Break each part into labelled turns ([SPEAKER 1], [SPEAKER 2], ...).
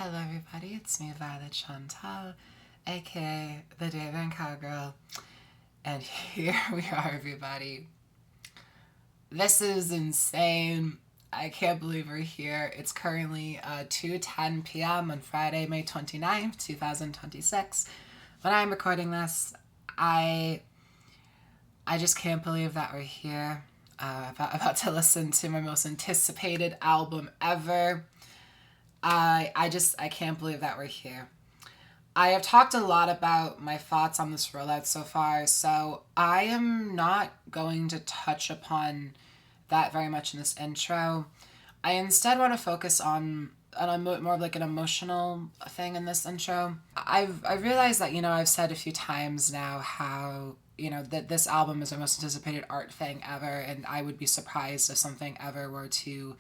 [SPEAKER 1] Hello everybody, it's me Violet Chantal, aka the dayvan cowgirl, and here we are everybody. This is insane. I can't believe we're here. It's currently 2:10 p.m. on Friday, May 29th, 2026. When I'm recording this, I just can't believe that we're here. About to listen to my most anticipated album ever. I can't believe that we're here. I have talked a lot about my thoughts on this rollout so far, so I am not going to touch upon that very much in this intro. I instead want to focus on more of like an emotional thing in this intro. I've realized that, I've said a few times now how, that this album is my most anticipated art thing ever, and I would be surprised if something ever were to,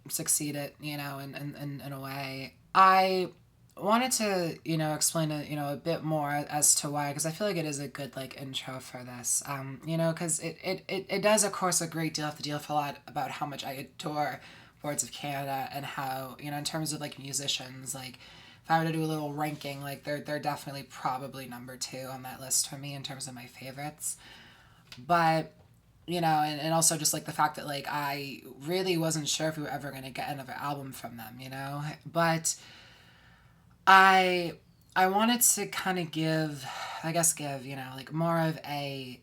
[SPEAKER 1] succeed it, in a way. I wanted to, explain it, a bit more as to why, because I feel like it is a good, intro for this, because it does, of course, a great deal have to deal with a lot about how much I adore Boards of Canada and how, in terms of, musicians, if I were to do a little ranking, they're definitely probably number 2 on that list for me in terms of my favorites. But and also just the fact that I really wasn't sure if we were ever going to get another album from them, but I wanted to kind of give more of a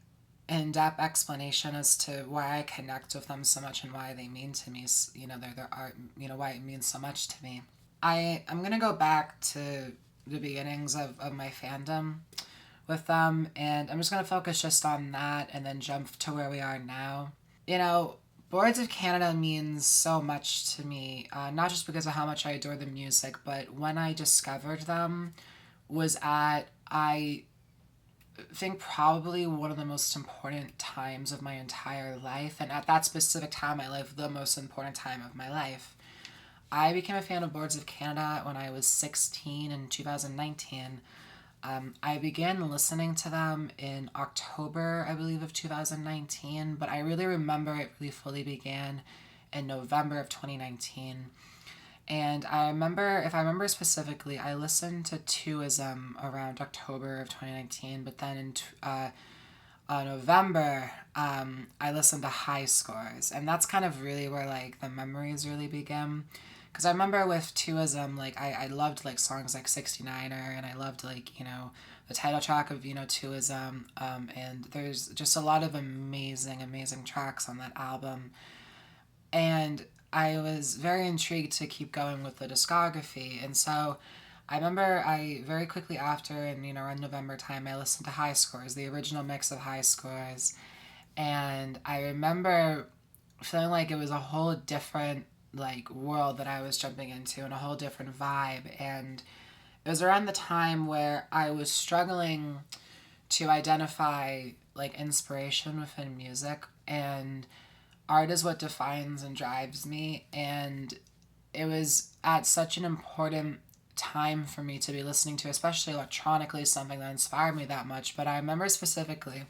[SPEAKER 1] in-depth explanation as to why I connect with them so much and why they mean to me, their art, why it means so much to me. I'm going to go back to the beginnings of my fandom with them, and I'm just going to focus just on that and then jump to where we are now. Boards of Canada means so much to me, not just because of how much I adore the music, but when I discovered them was at, I think, probably one of the most important times of my entire life, and at that specific time I lived the most important time of my life. I became a fan of Boards of Canada when I was 16 in 2019. I began listening to them in October, I believe, of 2019, but I really remember it really fully began in November of 2019. And if I remember specifically, I listened to Twoism around October of 2019, but then in November, I listened to High Scores, and that's kind of really where, the memories really begin. Because I remember with Twoism, I loved, songs like 69er, and I loved, the title track of, Twoism, and there's just a lot of amazing, amazing tracks on that album. And I was very intrigued to keep going with the discography, and so I remember I very quickly after, and, around November time, I listened to High Scores, the original mix of High Scores, and I remember feeling like it was a whole different world that I was jumping into and a whole different vibe. And it was around the time where I was struggling to identify inspiration within music, and art is what defines and drives me. And it was at such an important time for me to be listening to, especially electronically, something that inspired me that much. But I remember specifically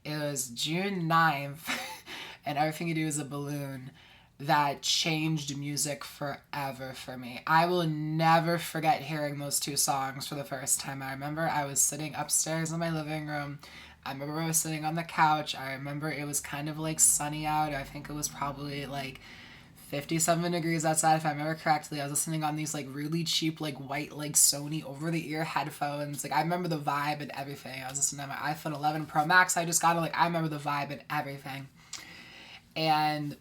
[SPEAKER 1] it was June 9th and Everything You Do Is a Balloon that changed music forever for me. I will never forget hearing those 2 songs for the first time. I remember I was sitting upstairs in my living room. I remember I was sitting on the couch. I remember it was kind of sunny out. I think it was probably 57 degrees outside, if I remember correctly. I was listening on these really cheap white Sony over-the-ear headphones. I remember the vibe and everything. I was listening to my iPhone 11 Pro Max. I just got it. I remember the vibe and everything. And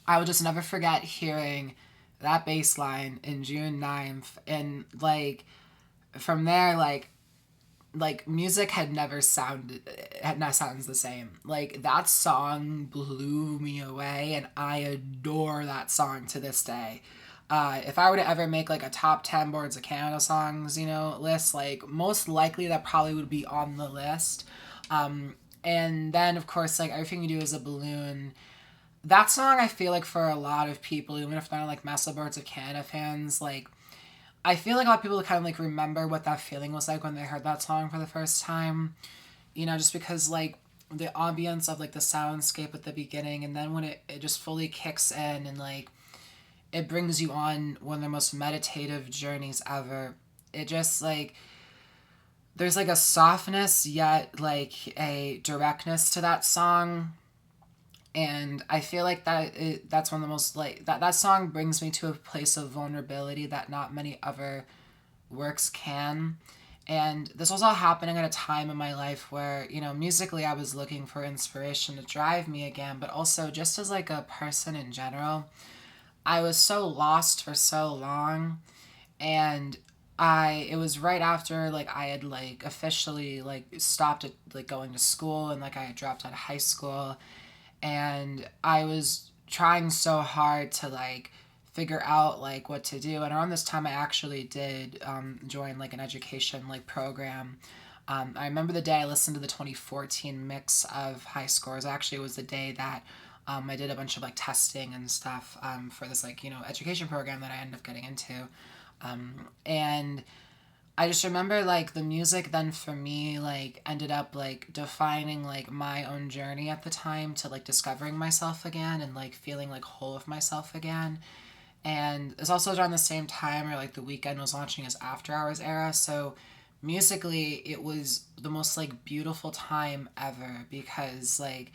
[SPEAKER 1] I will just never forget hearing that bass line in June 9th. And, from there, music had not sounded the same. That song blew me away, and I adore that song to this day. If I were to ever make, a top 10 Boards of Canada songs, list, most likely that probably would be on the list. And then, of course, Everything You Do Is a Balloon. That song, I feel for a lot of people, even if they're not massive Boards of Canada fans, I feel a lot of people kind of remember what that feeling was like when they heard that song for the first time. Just because the ambience of the soundscape at the beginning, and then when it just fully kicks in, and it brings you on one of the most meditative journeys ever. It just like, there's like a softness yet like a directness to that song. And I feel like that's one of the most like that song brings me to a place of vulnerability that not many other works can. And this was all happening at a time in my life where, musically I was looking for inspiration to drive me again, but also just as like a person in general. I was so lost for so long, and it was right after like I had like officially like stopped at, like going to school, and like I had dropped out of high school, and I was trying so hard to like figure out like what to do. And around this time I actually did join like an education like program. I remember the day I listened to the 2014 mix of High Scores. Actually, it was the day that I did a bunch of like testing and stuff for this like education program that I ended up getting into. And I just remember like the music then for me like ended up like defining like my own journey at the time to like discovering myself again and like feeling like whole with myself again. And it's also around the same time where like The Weeknd was launching his After Hours era. So musically it was the most like beautiful time ever, because like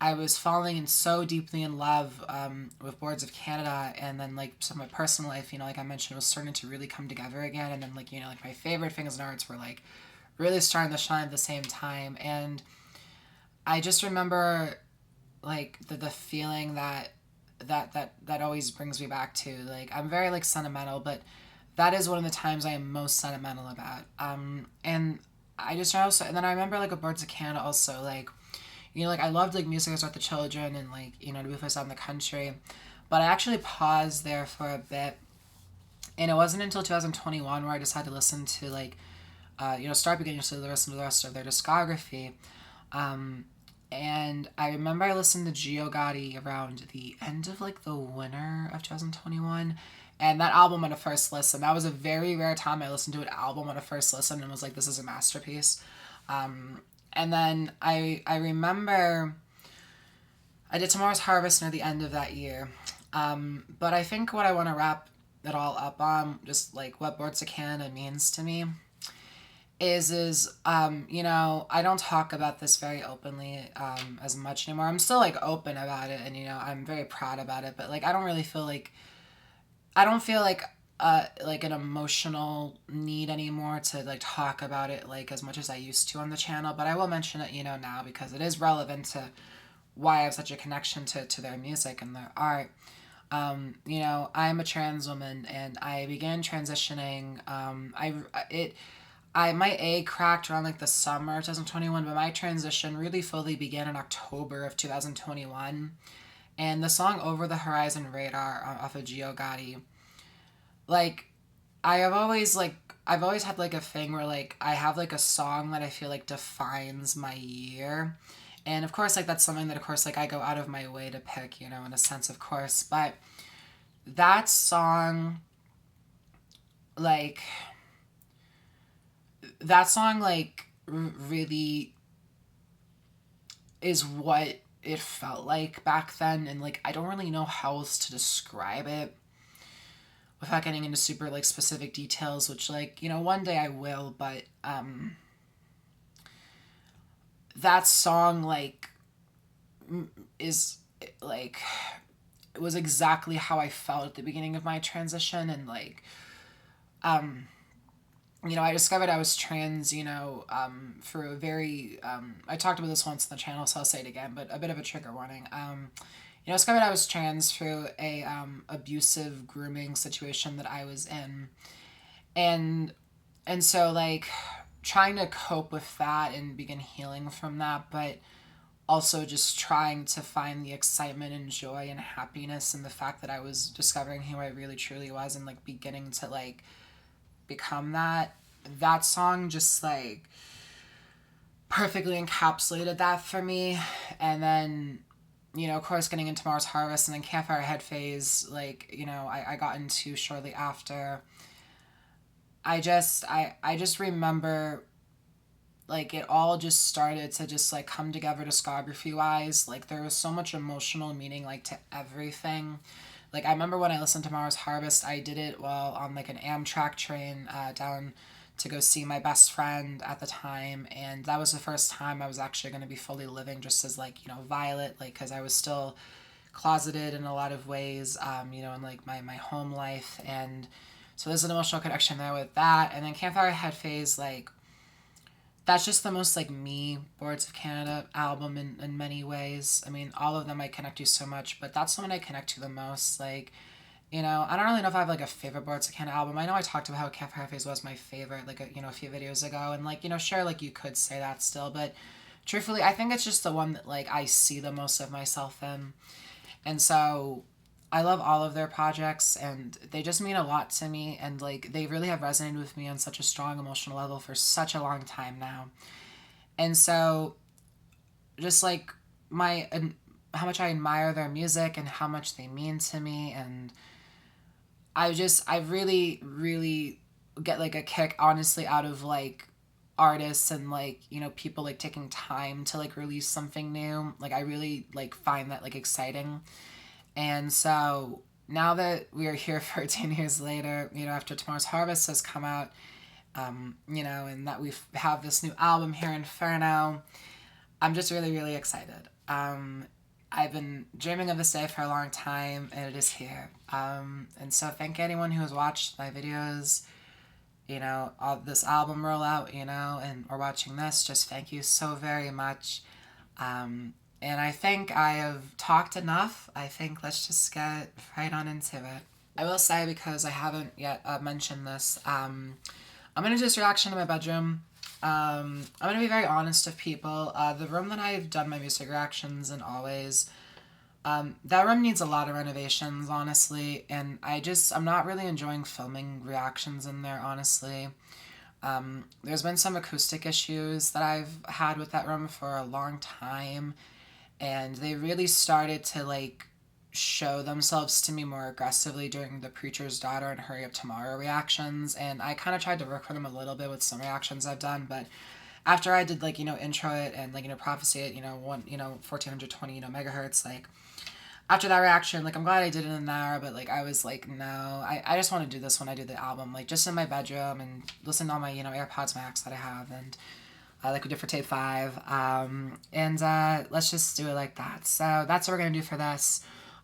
[SPEAKER 1] I was falling in so deeply in love with Boards of Canada, and then like some of my personal life, like I mentioned, was starting to really come together again, and then like like my favorite things in arts were like really starting to shine at the same time. And I just remember like the feeling that always brings me back to like, I'm very like sentimental, but that is one of the times I am most sentimental about. And I just also, and then I remember like with Boards of Canada also like, like I loved like music about the children and like, to be placed out in the country. But I actually paused there for a bit. And it wasn't until 2021 where I decided to listen to like, start beginning to listen to the rest of their discography. And I remember I listened to Gio Gotti around the end of like the winter of 2021. And that album on a first listen, that was a very rare time I listened to an album on a first listen and was like, this is a masterpiece. And then I remember I did Tomorrow's Harvest near the end of that year. But I think what I want to wrap it all up on, just like what Boards of Canada means to me, is I don't talk about this very openly as much anymore. I'm still like open about it, and I'm very proud about it, but like I don't feel like an emotional need anymore to like talk about it like as much as I used to on the channel. But I will mention it now, because it is relevant to why I have such a connection to their music and their art. I'm a trans woman, and I began transitioning. My egg cracked around like the summer of 2021, but my transition really fully began in October of 2021. And the song Over the Horizon Radar off of Gio Gotti, like I've always had like a thing where like I have like a song that I feel like defines my year. And of course like that's something that of course like I go out of my way to pick, in a sense, of course. But that song like really is what it felt like back then, and like I don't really know how else to describe it without getting into super like specific details, which like one day I will. But that song like is like, it was exactly how I felt at the beginning of my transition. And like I discovered I was trans, for a very, I talked about this once on the channel, so I'll say it again, but a bit of a trigger warning. I discovered I was trans through a abusive grooming situation that I was in. And so, like, trying to cope with that and begin healing from that, but also just trying to find the excitement and joy and happiness in the fact that I was discovering who I really truly was, and, like, beginning to, like, become that. That song just, like, perfectly encapsulated that for me. And then, of course, getting into Mars Harvest and then Campfire Head phase, like, I got into shortly after. I just remember, like, it all just started to just, like, come together discography-wise. Like, there was so much emotional meaning, like, to everything. Like, I remember when I listened to Mars Harvest, I did it while on like an Amtrak train down to go see my best friend at the time, and that was the first time I was actually going to be fully living just as like, you know, Violet, like, because I was still closeted in a lot of ways, you know, in like my home life. And so there's an emotional connection there with that. And then Campfire Head Phase, like, that's just the most like me Boards of Canada album in many ways. I mean, all of them I connect to so much, but that's the one I connect to the most. Like, you know, I don't really know if I have like a favorite Boards of Canada album. I know I talked about how Campfire Phase was my favorite, like, you know, a few videos ago, and like, you know, sure, like you could say that still, but truthfully, I think it's just the one that like I see the most of myself in. And so I love all of their projects, and they just mean a lot to me, and like they really have resonated with me on such a strong emotional level for such a long time now. And so just like my and how much I admire their music and how much they mean to me, and I really really get like a kick honestly out of like artists and like, you know, people like taking time to like release something new. Like I really like find that like exciting. And so now that we are here 13 years later, you know, after Tomorrow's Harvest has come out, you know, and that we have this new album here, Inferno, I'm just really, really excited. I've been dreaming of this day for a long time, and it is here. And so thank anyone who has watched my videos, you know, all this album rollout, you know, and or watching this. Just thank you so very much. And I think I have talked enough. I think let's just get right on into it. I will say, because I haven't yet mentioned this, I'm going to do this reaction to my bedroom. I'm going to be very honest with people. The room that I've done my music reactions in always, that room needs a lot of renovations, honestly. And I'm not really enjoying filming reactions in there, honestly. There's been some acoustic issues that I've had with that room for a long time, and they really started to like show themselves to me more aggressively during the Preacher's Daughter and Hurry Up Tomorrow reactions, and I kind of tried to work for them a little bit with some reactions I've done, but after I did like, you know, Introit and like, you know, Prophecy at, you know, 1420, you know, megahertz, like after that reaction, like I'm glad I did it in there, but like I was like, no, I just want to do this when I do the album, like just in my bedroom and listen to all my, you know, AirPods Max that I have, and like we did for tape 5, and let's just do it like that. So that's what we're gonna do for this.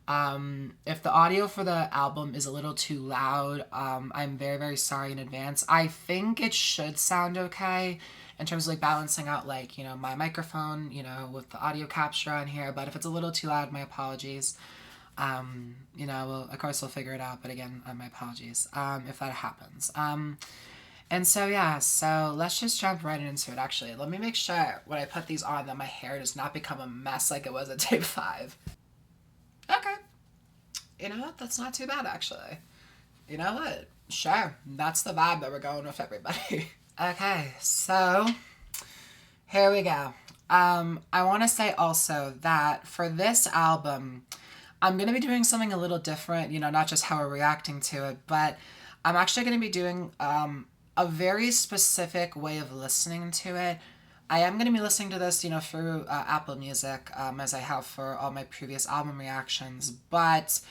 [SPEAKER 1] If the audio for the album is a little too loud, I'm very, very sorry in advance. I think it should sound okay in terms of like balancing out like, you know, my microphone, you know, with the audio capture on here, but if it's a little too loud, my apologies. You know, of course we'll figure it out, but again, my apologies, if that happens. And so, yeah, so let's just jump right into it. Actually, let me make sure when I put these on that my hair does not become a mess like it was at tape 5. Okay. You know what? That's not too bad, actually. You know what? Sure. That's the vibe that we're going with, everybody. Okay, so here we go. I want to say also that for this album, I'm going to be doing something a little different, you know, not just how we're reacting to it, but I'm actually going to be doing a very specific way of listening to it. I am going to be listening to this, you know, through Apple Music, as I have for all my previous album reactions, but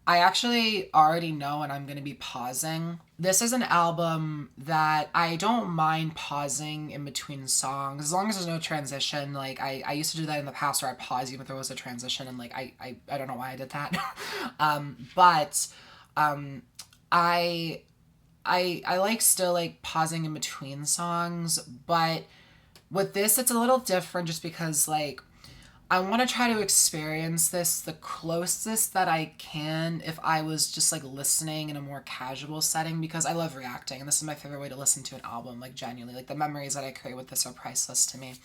[SPEAKER 1] I actually already know and I'm going to be pausing. This is an album that I don't mind pausing in between songs, as long as there's no transition. Like, I used to do that in the past where I pause even if there was a transition, and like, I don't know why I did that. But I like still like pausing in between songs, but with this it's a little different just because like I want to try to experience this the closest that I can if I was just like listening in a more casual setting, because I love reacting and this is my favorite way to listen to an album, like genuinely, like the memories that I create with this are priceless to me.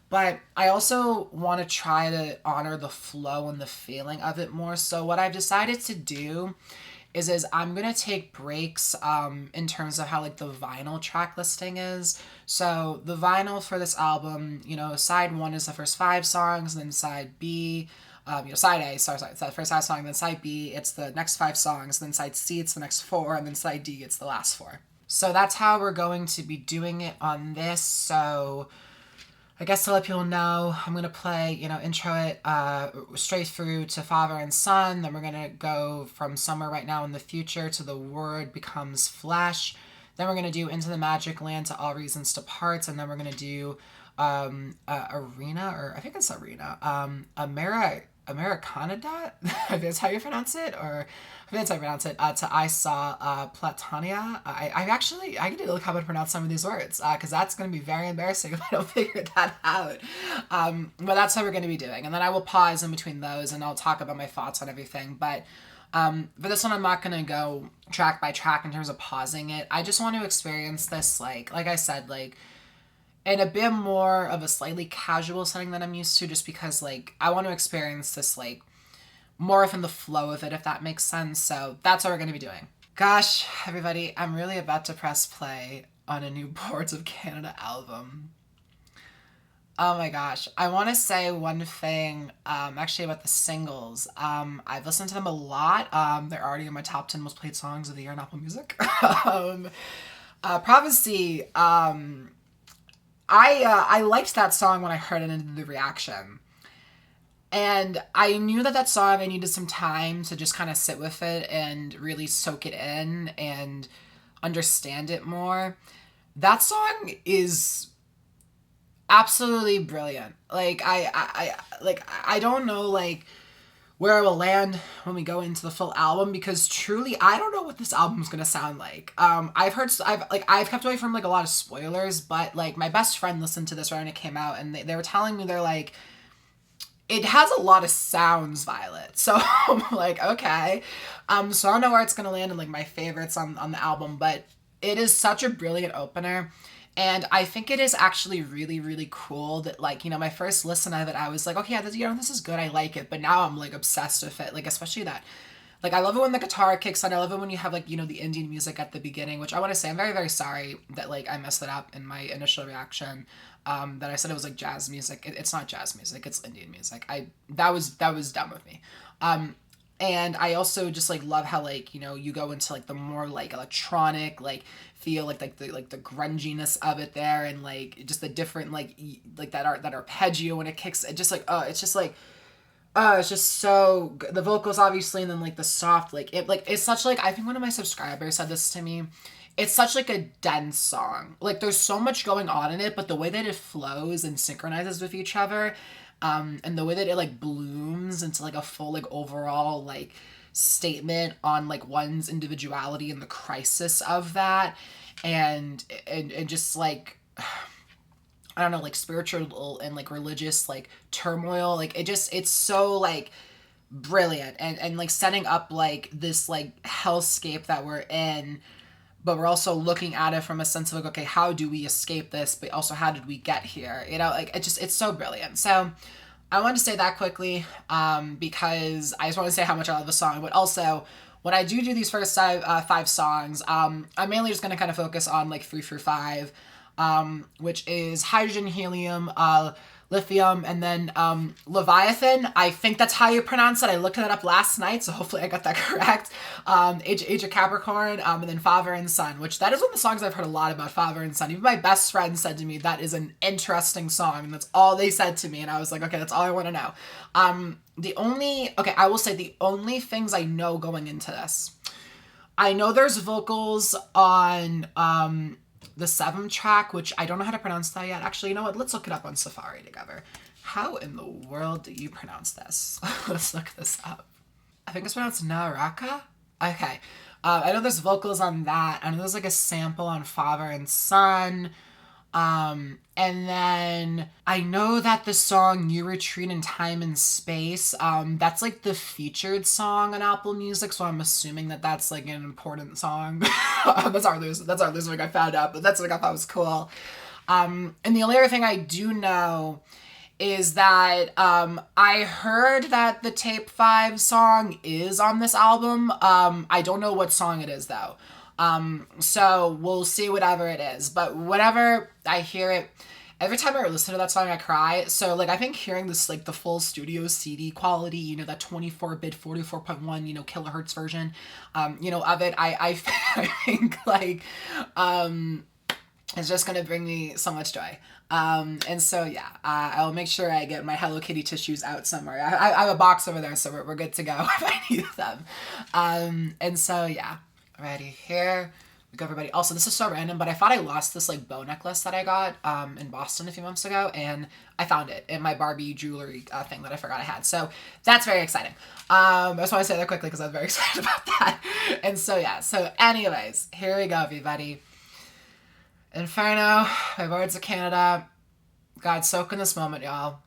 [SPEAKER 1] But I also want to try to honor the flow and the feeling of it more. So what I've decided to do is I'm going to take breaks in terms of how like the vinyl track listing is. So the vinyl for this album, you know, side 1 is the first 5 songs, and then side B, you know, side A, sorry, it's the first 5 songs, then side B, it's the next 5 songs, then side C, it's the next 4, and then side D, it's the last 4. So that's how we're going to be doing it on this. So I guess to let people know, I'm gonna play, Introit straight through to Father and Son. Then we're gonna go from Somewhere Right Now in the Future to The Word Becomes Flesh. Then we're gonna do Into the Magic Land to All Reasons to Parts, and then we're gonna do Arena, or I think it's Arena. Americanada, if that's how you pronounce it, or I think that's how you pronounce it, to I Saw Platonia. I need to look how to pronounce some of these words, because that's going to be very embarrassing if I don't figure that out. But that's how we're going to be doing. And then I will pause in between those, and I'll talk about my thoughts on everything. But for this one, I'm not going to go track by track in terms of pausing it. I just want to experience this, like I said, like, in a bit more of a slightly casual setting than I'm used to, just because, like, I want to experience this, like, more within the flow of it, if that makes sense. So that's what we're going to be doing. Gosh, everybody, I'm really about to press play on a new Boards of Canada album. Oh my gosh. I want to say one thing, actually, about the singles. I've listened to them a lot. They're already in my top 10 most played songs of the year on Apple Music. Prophecy, I liked that song when I heard it in the reaction. And I knew that song, I needed some time to just kind of sit with it and really soak it in and understand it more. That song is absolutely brilliant. Like, I don't know, like, where it will land when we go into the full album, because truly I don't know what this album's gonna sound like. I've kept away from, like, a lot of spoilers, but, like, my best friend listened to this right when it came out, and they were telling me, they're like, it has a lot of sounds, Violet. So I'm like, okay. So I don't know where it's gonna land in, like, my favorites on the album, but it is such a brilliant opener. And I think it is actually really, really cool that, like, my first listen of it, I was like, okay, yeah, this is good, I like it. But now I'm, like, obsessed with it. Like, especially that, like, I love it when the guitar kicks on. I love it when you have, like, the Indian music at the beginning, which I want to say, I'm very, very sorry that, like, I messed it up in my initial reaction. That I said it was, like, jazz music. It's not jazz music, it's Indian music. That was dumb of me. And I also just, like, love how, like, you go into, like, the more, like, electronic, like, feel, like the grunginess of it there, and, like, just the different, like, that arpeggio when it kicks. It just, like, it's just, like, it's just so good. The vocals, obviously, and then, like, the soft, like, it's such, like, I think one of my subscribers said this to me. It's such, like, a dense song. Like, there's so much going on in it, but the way that it flows and synchronizes with each other, and the way that it, like, blooms into, like, a full, like, overall, like, statement on, like, one's individuality and the crisis of that, and just, like, I don't know, like, spiritual and, like, religious, like, turmoil. Like, it's so, like, brilliant, and like, setting up, like, this, like, hellscape that we're in, but we're also looking at it from a sense of, like, okay, how do we escape this, but also how did we get here? Like, it's so brilliant. So I wanted to say that quickly, because I just want to say how much I love the song, but also, when I do these first five songs, I'm mainly just going to kind of focus on, like, 3 through 5, which is Hydrogen, Helium, Lithium, and then Leviathan. I think that's how you pronounce it. I looked that up last night, so hopefully I got that correct. Age of Capricorn, and then Father and Son, which that is one of the songs I've heard a lot about, Father and Son. Even my best friend said to me that is an interesting song, and that's all they said to me, and I was like, okay, that's all I want to know. I will say the only things I know going into this, I know there's vocals on the 7th track, which I don't know how to pronounce that yet. Actually, you know what? Let's look it up on Safari together. How in the world do you pronounce this? Let's look this up. I think it's pronounced Naraka? Okay. I know there's vocals on that. I know there's, like, a sample on Father and Son. And then I know that the song You Retreat in Time and Space, that's, like, the featured song on Apple Music, so I'm assuming that that's, like, an important song. That's our losing I found out, but that's what I thought was cool. And the only other thing I do know is that I heard that the Tape 5 song is on this album. I don't know what song it is, though. So we'll see whatever it is. But whenever I hear it, every time I listen to that song, I cry. So, like, I think hearing this, like, the full studio CD quality, that 24-bit, 44.1, kilohertz version, of it, I think, like, is just going to bring me so much joy. And so, yeah, I'll make sure I get my Hello Kitty tissues out somewhere. I have a box over there, so we're good to go if I need them. And so, yeah, alrighty, here we go, everybody. Also, this is so random, but I thought I lost this, like, bow necklace that I got in Boston a few months ago, and I found it in my Barbie jewelry thing that I forgot I had. So that's very exciting. I just want to say that quickly because I was very excited about that. And so, yeah, so anyways, here we go, everybody. Inferno by Boards of Canada. God, soak in this moment, y'all.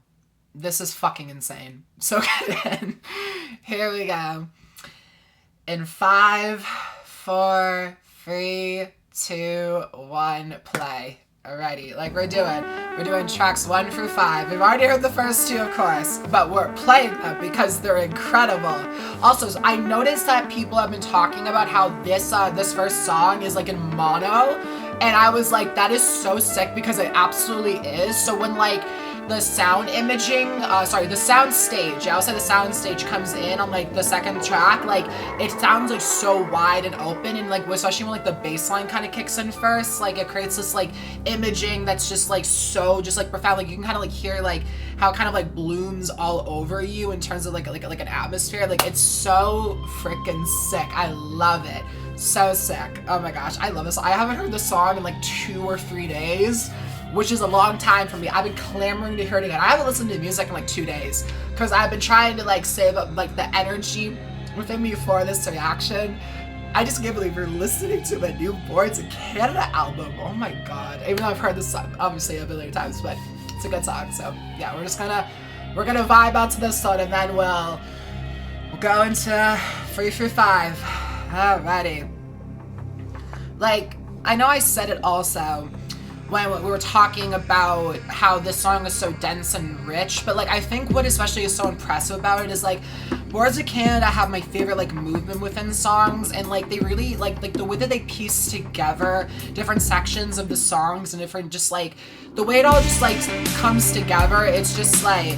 [SPEAKER 1] This is fucking insane. Soak it in. Here we go. In 5, 4, 3, 2, 1, play. Alrighty, like we're doing tracks 1 through 5. We've already heard the first 2, of course, but we're playing them because they're incredible. Also, I noticed that people have been talking about how this first song is like in mono, and I was like, that is so sick because it absolutely is. So when like the sound imaging, the sound stage, I would say the sound stage comes in on like the second track, like it sounds like so wide and open, and like especially when like the bass line kind of kicks in first, like it creates this like imaging that's just like so just like profound. Like you can kind of like hear like how it kind of like blooms all over you in terms of like an atmosphere. Like it's so freaking sick. I love it. So sick. Oh my gosh, I love this. I haven't heard this song in like 2 or 3 days, which is a long time for me. I've been clamoring to hear it again. I haven't listened to music in like 2 days because I've been trying to like save up like the energy within me for this reaction. I just can't believe we're listening to the new Boards of Canada album. Oh my god. Even though I've heard this song obviously a billion times, but it's a good song. So yeah, we're gonna vibe out to this one, and then we'll go into 3 through 5. Alrighty. Like, I know I said it also when we were talking about how this song is so dense and rich, but like I think what especially is so impressive about it is like Boards of Canada have my favorite like movement within songs, and like they really like the way that they piece together different sections of the songs and different just like the way it all just like comes together. It's just like,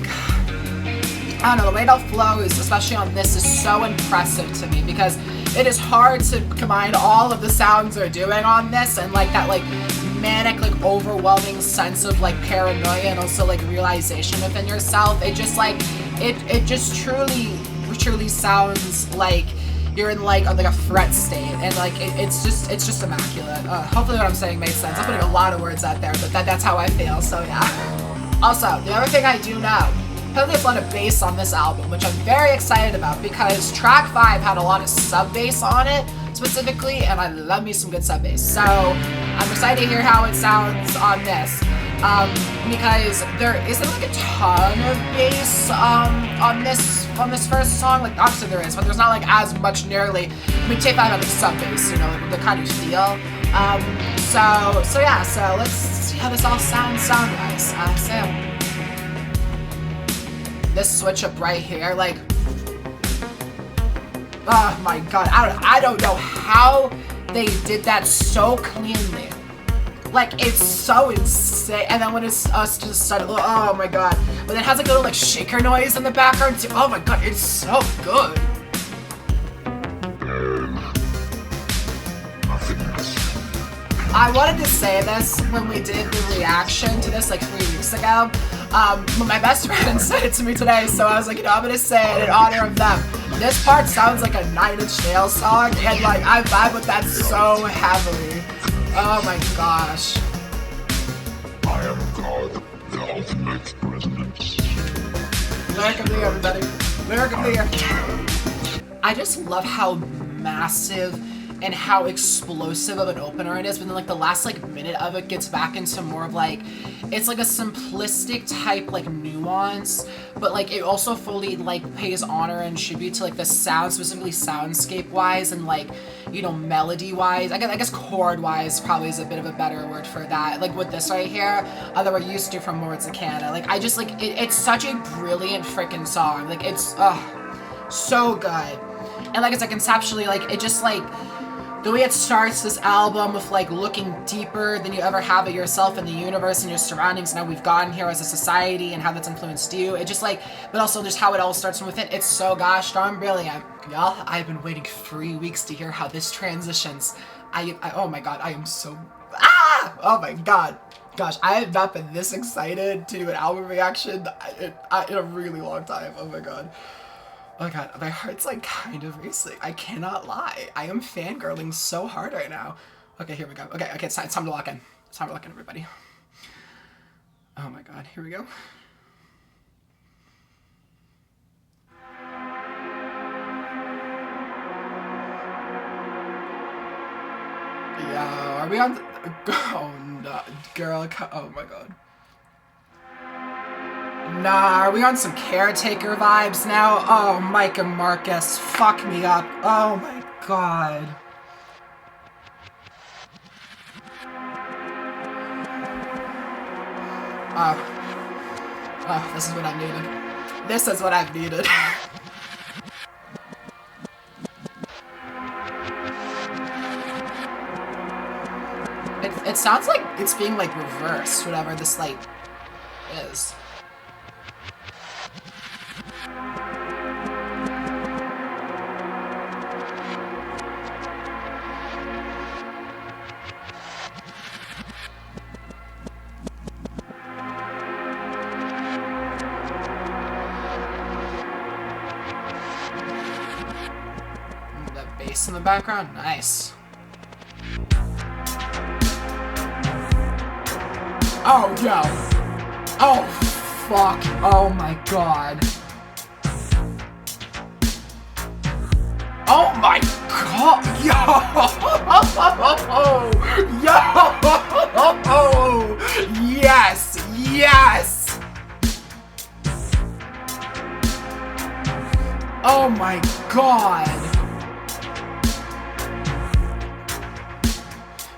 [SPEAKER 1] I don't know, the way it all flows, especially on this, is so impressive to me because it is hard to combine all of the sounds they're doing on this and like that like manic, like overwhelming sense of like paranoia and also like realization within yourself. It just like it just truly sounds like you're in like a fret state, and like it's just immaculate. Hopefully what I'm saying makes sense. I'm putting a lot of words out there, but that's how I feel. So yeah. Also, the other thing I do know, there's a lot of bass on this album, which I'm very excited about because track 5 had a lot of sub bass on it specifically, and I love me some good sub bass. So I'm excited to hear how it sounds on this, because there isn't like a ton of bass on this first song. Like obviously there is, but there's not like as much nearly. I mean, take that out of sub bass, you know, the kind you feel. So yeah, so let's see how this all sounds sound-wise. So this switch up right here, like, oh my god, I don't know how they did that so cleanly. Like, it's so insane. And then when it's us just started, oh my god, but it has like a little like shaker noise in the background too. Oh my god, it's so good. I wanted to say this when we did the reaction to this like 3 weeks ago. But my best friend said it to me today, so I was like, you know, I'm gonna say it in honor of them. This part sounds like a 9 Inch Nails song, and like I vibe with that so heavily. Oh my gosh.
[SPEAKER 2] I am God, the ultimate resonance.
[SPEAKER 1] Lyric of the year, everybody. Lyric of the year. I just love how massive and how explosive of an opener it is, but then like the last like minute of it gets back into more of like, it's like a simplistic type like nuance, but like it also fully like pays honor and tribute to like the sound, specifically soundscape wise and like, you know, melody wise. I guess chord wise probably is a bit of a better word for that. Like with this right here, that we're used to from Boards of Canada. Like I just like it's such a brilliant freaking song. Like it's so good. And like I said, conceptually, like it just like the way it starts this album with like looking deeper than you ever have at yourself and the universe and your surroundings and how we've gotten here as a society and how that's influenced you. It just like, but also just how it all starts from within. It's so gosh darn brilliant. Y'all, I've been waiting 3 weeks to hear how this transitions. Oh my god, I am so, Oh my god. Gosh, I have not been this excited to do an album reaction in a really long time. Oh my god. Oh my god, my heart's like kind of racing. I cannot lie. I am fangirling so hard right now. Okay, here we go. Okay, it's time to lock in. It's time to lock in, everybody. Oh my god, here we go. Yeah, are we on? Oh no, girl. Oh my god. Nah, are we on some caretaker vibes now? Oh, Mike and Marcus, fuck me up. Oh my god. Oh, this is what I needed. This is what I've needed. It sounds like it's being like reversed, whatever this like is. The bass in the background, nice. Oh, yo. Oh, fuck. Oh, my God. Oh, my God. Yo. Yo. Yes. Yes. Oh, my God.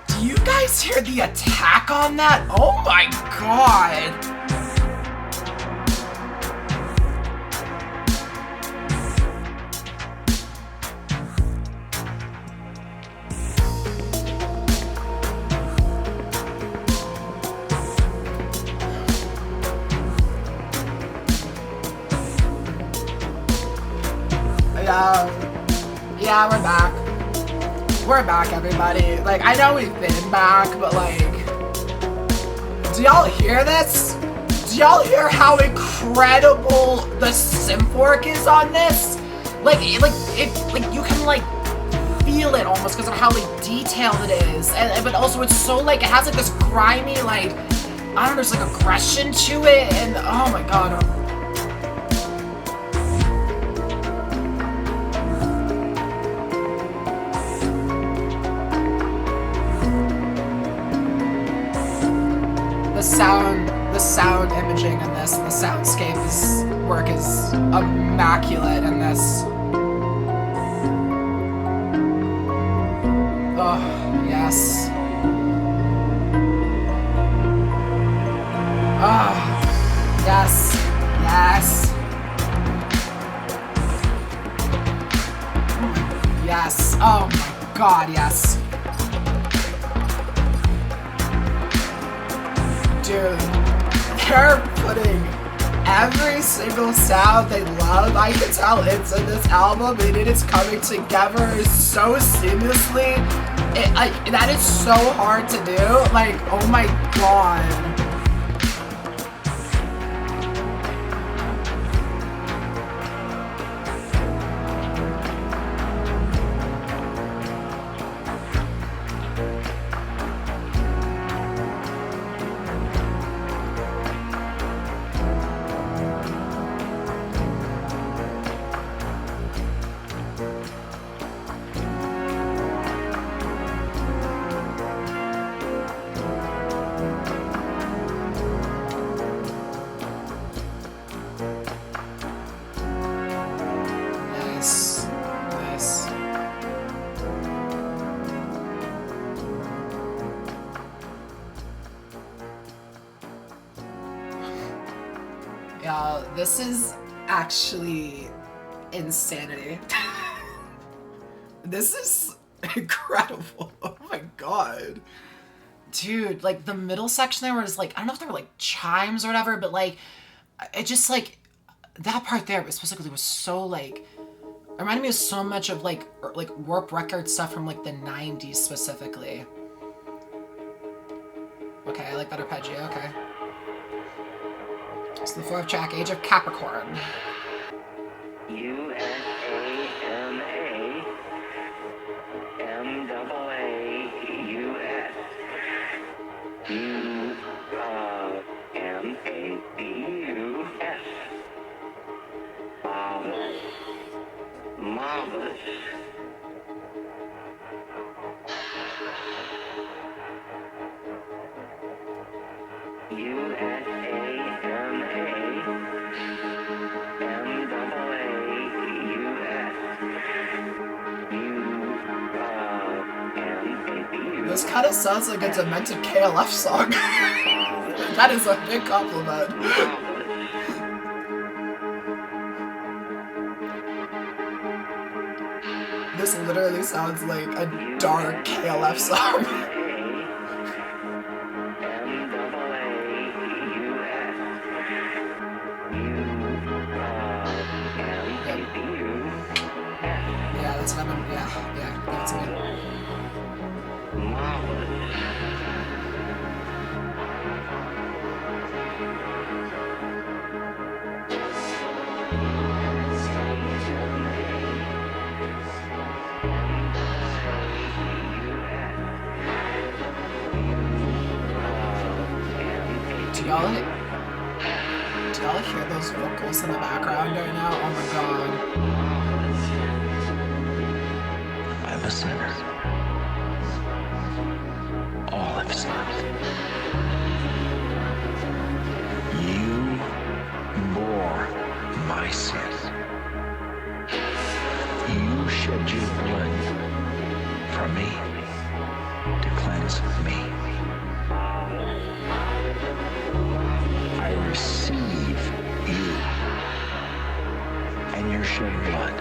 [SPEAKER 1] Do you guys hear the attack on that? Oh my god! Yeah, we're back. We're back, everybody. Like, I know we've been back, but like, do y'all hear this? Do y'all hear how incredible the synth work is on this? Like you can like feel it almost because of how like detailed it is, and but also it's so like it has like this grimy like I don't know, there's like aggression to it, and oh my god. The sound imaging in this, the soundscape work is immaculate in this. Oh, yes. Oh, yes, yes. Yes, oh my god, yes. Dude, they're putting every single sound they love. I can tell it's in this album and it is coming together so seamlessly. That is so hard to do. Like, oh my god. Y'all, this is actually insanity. This is incredible. Oh my god. Dude, like the middle section there was like, I don't know if they were like chimes or whatever, but like, it just like, that part there specifically was so like, it reminded me of so much of like Warp Record stuff from like the 90s specifically. like that arpeggio, okay. So the fourth track, Age of Capricorn.
[SPEAKER 3] U-S-A-M-A-M-A-A-U-S. U-M-A-B-U-S. Marvelous. Marvelous. U-S-A-M-A-A-M-A-A-U-S.
[SPEAKER 1] This kind of sounds like a demented KLF song. That is a big compliment. This literally sounds like a dark KLF song. Yeah, that's what I've been. Yeah, that's me. Do y'all hear those vocals in the background right now? Oh my god.
[SPEAKER 4] I'm a sinner. All have sinned. You bore my sin. You shed your blood for me to cleanse me. I receive you and your shed blood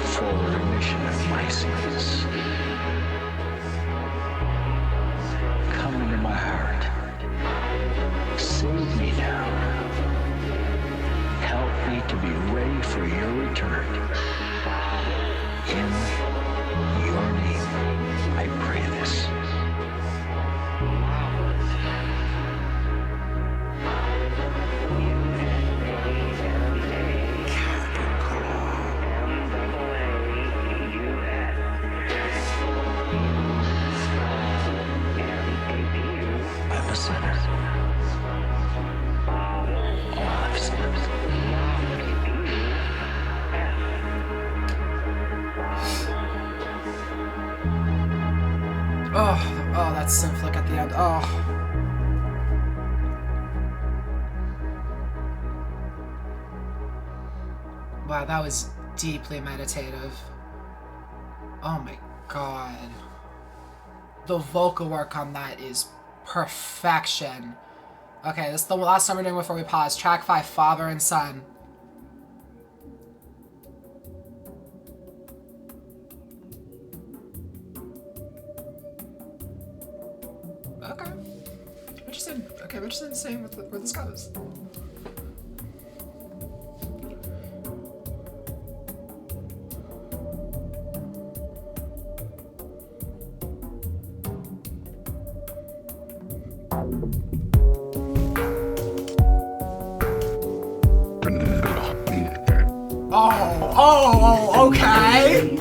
[SPEAKER 4] for the remission of my sins. Come into my heart. Save me now. Help me to be ready for your return. In your name, I pray this. I'm a sinner. All have sinned.
[SPEAKER 1] Oh, that synth flick at the end. Oh. Wow, that was deeply meditative. Oh my god. The vocal work on that is perfection. Okay, this is the last time we're doing before we pause. Track 5, Father and Son. Okay. Interesting. Okay, I'm interested in seeing where this goes. Oh, okay.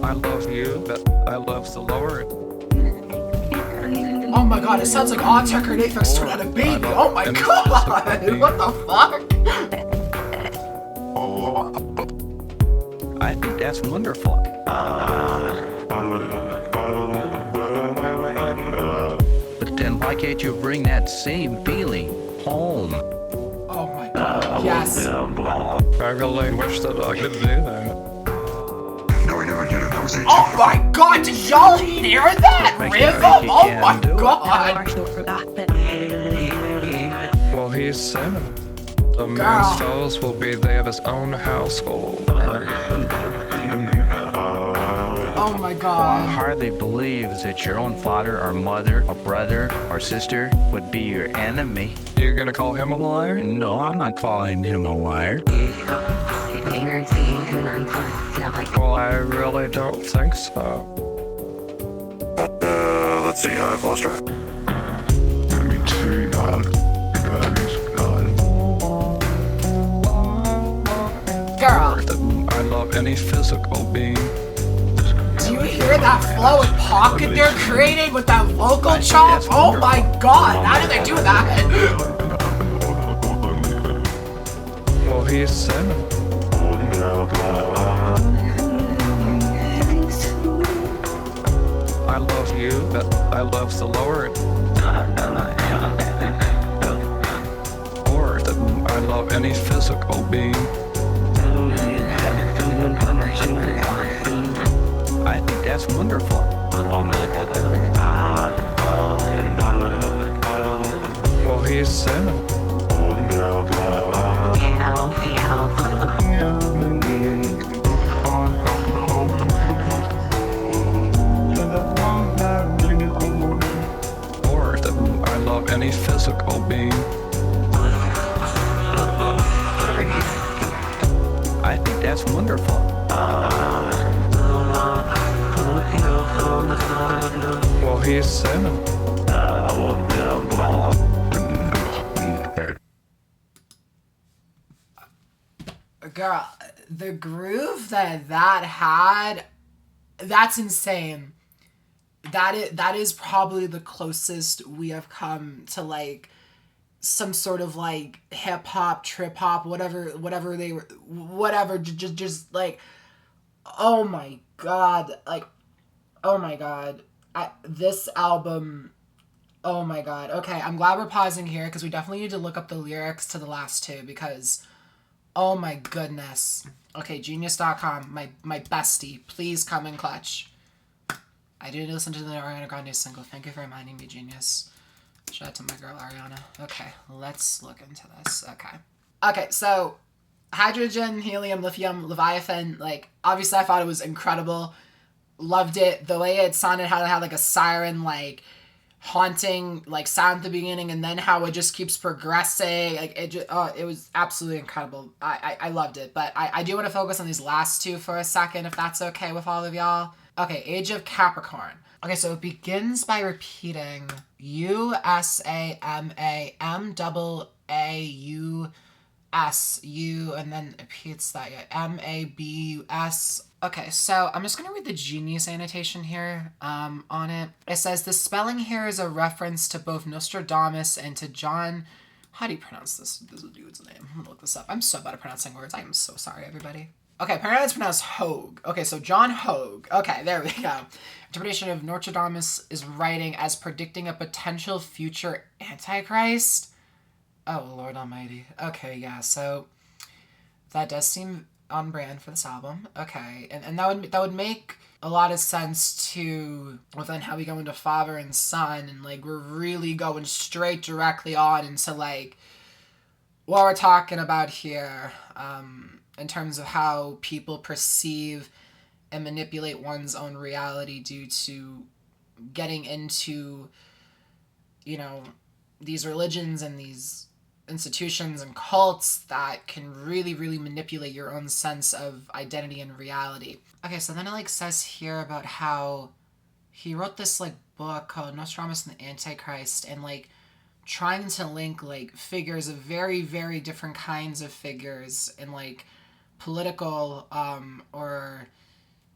[SPEAKER 5] I love you, but I love the Lord.
[SPEAKER 1] Oh my god, it sounds like Aunt Tucker and Aphex Twin had a baby. Oh my god, what the fuck?
[SPEAKER 5] I think that's wonderful. But then why can't you bring that same feeling home?
[SPEAKER 1] Oh my god, yes.
[SPEAKER 5] I really wish that I could do that.
[SPEAKER 2] No, I never did it. That was
[SPEAKER 1] Oh my god, did y'all hear that rhythm? Oh my god.
[SPEAKER 5] Well, he's 7. The minstrels will be there of his own household.
[SPEAKER 1] Oh Oh my god.
[SPEAKER 5] hardly believes that your own father or mother or brother or sister would be your enemy.
[SPEAKER 6] You're gonna call him a liar?
[SPEAKER 5] No, I'm not calling him a liar.
[SPEAKER 6] Well, I really don't think so.
[SPEAKER 2] Let's see, I've lost track. Let me see, that is none.
[SPEAKER 1] Girl,
[SPEAKER 6] I love any physical being.
[SPEAKER 1] do you hear that flow and pocket they're creating with that vocal chop? Oh my god, how did they do that?
[SPEAKER 6] Well, he's sinning. I love you, but I love the Lord. Or that I love any physical being.
[SPEAKER 5] I think that's wonderful.
[SPEAKER 6] Well, he's sinning. Or that I love any physical being.
[SPEAKER 5] I think that's wonderful.
[SPEAKER 6] Well, he's sinning.
[SPEAKER 1] Girl, the groove that had, that's insane. That is probably the closest we have come to like some sort of like hip hop, trip hop, whatever they were, whatever. Just like, oh my god, like, oh my god, this album. Oh my god. Okay, I'm glad we're pausing here because we definitely need to look up the lyrics to the last two because, oh my goodness. Okay, Genius.com, my bestie, please come in clutch. I did listen to the Ariana Grande single. Thank you for reminding me, Genius. Shout out to my girl Ariana. Okay, let's look into this. Okay, so Hydrogen, Helium, Lithium, Leviathan, like, obviously I thought it was incredible. Loved it. The way it sounded, how it had like a siren, like, haunting like sound at the beginning, and then how it just keeps progressing, like it just, it was absolutely incredible. I loved it, but I do want to focus on these last two for a second, if that's okay with all of y'all. Okay, Age of Capricorn. Okay, so it begins by repeating USAMAMAAUSU, and then it repeats that MABUS. Okay, so I'm just going to read the Genius annotation here on it. It says, the spelling here is a reference to both Nostradamus and to John... How do you pronounce this dude's name? I'm going to look this up. I'm so bad at pronouncing words. I am so sorry, everybody. Okay, apparently it's pronounced Hogue. Okay, so John Hogue. Okay, there we go. Interpretation of Nostradamus is writing as predicting a potential future Antichrist. Oh, Lord Almighty. Okay, yeah, so that does seem on brand for this album. Okay, and that would make a lot of sense to, well, then how we go into Father and Son, and like we're really going straight directly on into like what we're talking about here, in terms of how people perceive and manipulate one's own reality due to getting into, you know, these religions and these institutions and cults that can really, really manipulate your own sense of identity and reality. Okay, so then it like says here about how he wrote this like book called Nostradamus and the Antichrist, and like trying to link like figures of very, very different kinds of figures in like political or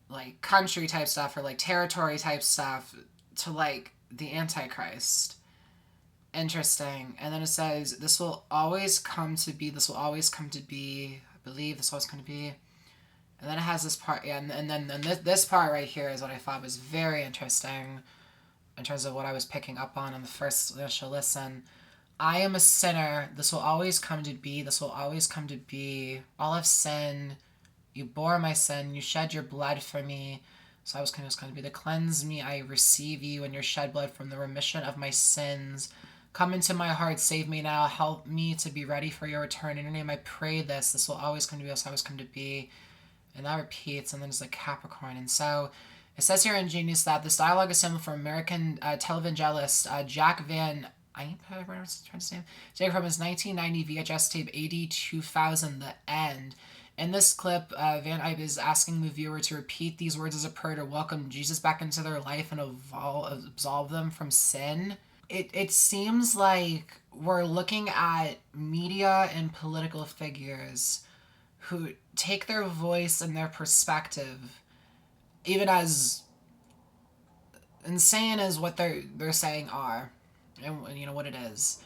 [SPEAKER 1] like country type stuff or like territory type stuff to like the Antichrist. Interesting. And then it says, this will always come to be, I believe this was going to be. And then it has this part, yeah, and then this part right here is what I thought was very interesting in terms of what I was picking up on the first initial listen. I am a sinner, this will always come to be, all of sin, you bore my sin, you shed your blood for me, so I was going to be, to cleanse me, I receive you and your shed blood from the remission of my sins. Come into my heart, save me now, help me to be ready for your return. In your name I pray this will always come to be, this will always come to be. And that repeats, and then it's like Capricorn. And so It says here in Genius that this dialogue is sampled from American televangelist Jack Van taken from his 1990 VHS tape 80-2000, The End. In this clip, Van Eyck is asking the viewer to repeat these words as a prayer to welcome Jesus back into their life and absolve them from sin. It seems like we're looking at media and political figures who take their voice and their perspective, even as insane as what they're saying are, and you know what it is,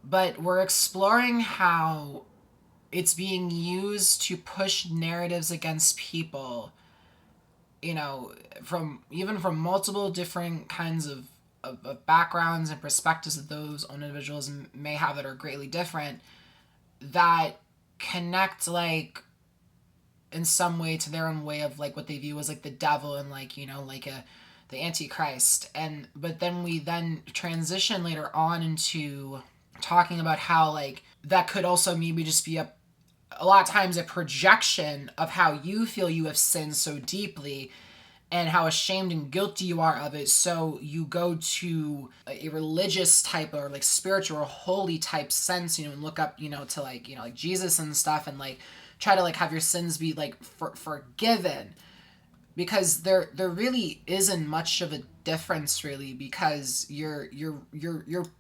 [SPEAKER 1] but we're exploring how it's being used to push narratives against people, you know, from multiple different kinds of backgrounds and perspectives that those own individuals may have that are greatly different, that connect, like, in some way to their own way of, like, what they view as, like, the devil and, like, you know, like the Antichrist. But then we then transition later on into talking about how, like, that could also maybe just be a lot of times a projection of how you feel you have sinned so deeply and how ashamed and guilty you are of it. So you go to a religious type or like spiritual or holy type sense, you know, and look up, you know, to like, you know, like Jesus and stuff, and like try to like have your sins be like forgiven, because there really isn't much of a difference really, because you're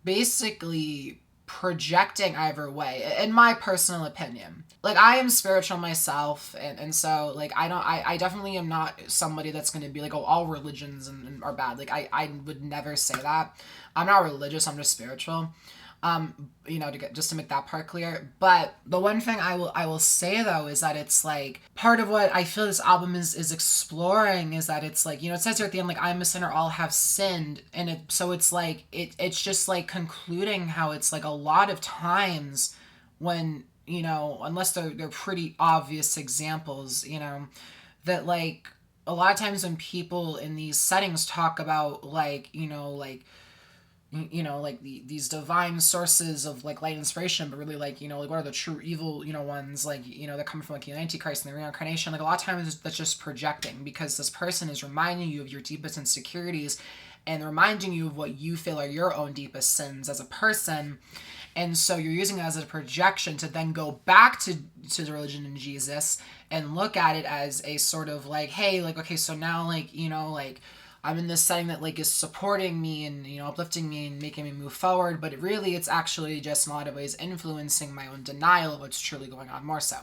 [SPEAKER 1] basically projecting either way, in my personal opinion. Like, I am spiritual myself, and so like I definitely am not somebody that's going to be like, oh, all religions and are bad. Like, I would never say that. I'm not religious, I'm just spiritual. You know, just to make that part clear. But the one thing I will say though is that it's like part of what I feel this album is exploring is that it's like, you know, it says here at the end, like, I'm a sinner, all have sinned, and so it's like it's just like concluding how it's like a lot of times when, you know, unless they're pretty obvious examples, you know, that like a lot of times when people in these settings talk about like, you know, like these divine sources of like light inspiration, but really like, you know, like what are the true evil, you know, ones, like, you know, that come from like the Antichrist and the reincarnation. Like, a lot of times that's just projecting, because this person is reminding you of your deepest insecurities and reminding you of what you feel are your own deepest sins as a person. And so you're using it as a projection to then go back to the religion and Jesus and look at it as a sort of like, hey, like, okay, so now like, you know, like, I'm in this setting that like is supporting me and, you know, uplifting me and making me move forward, but it's actually just in a lot of ways influencing my own denial of what's truly going on more so.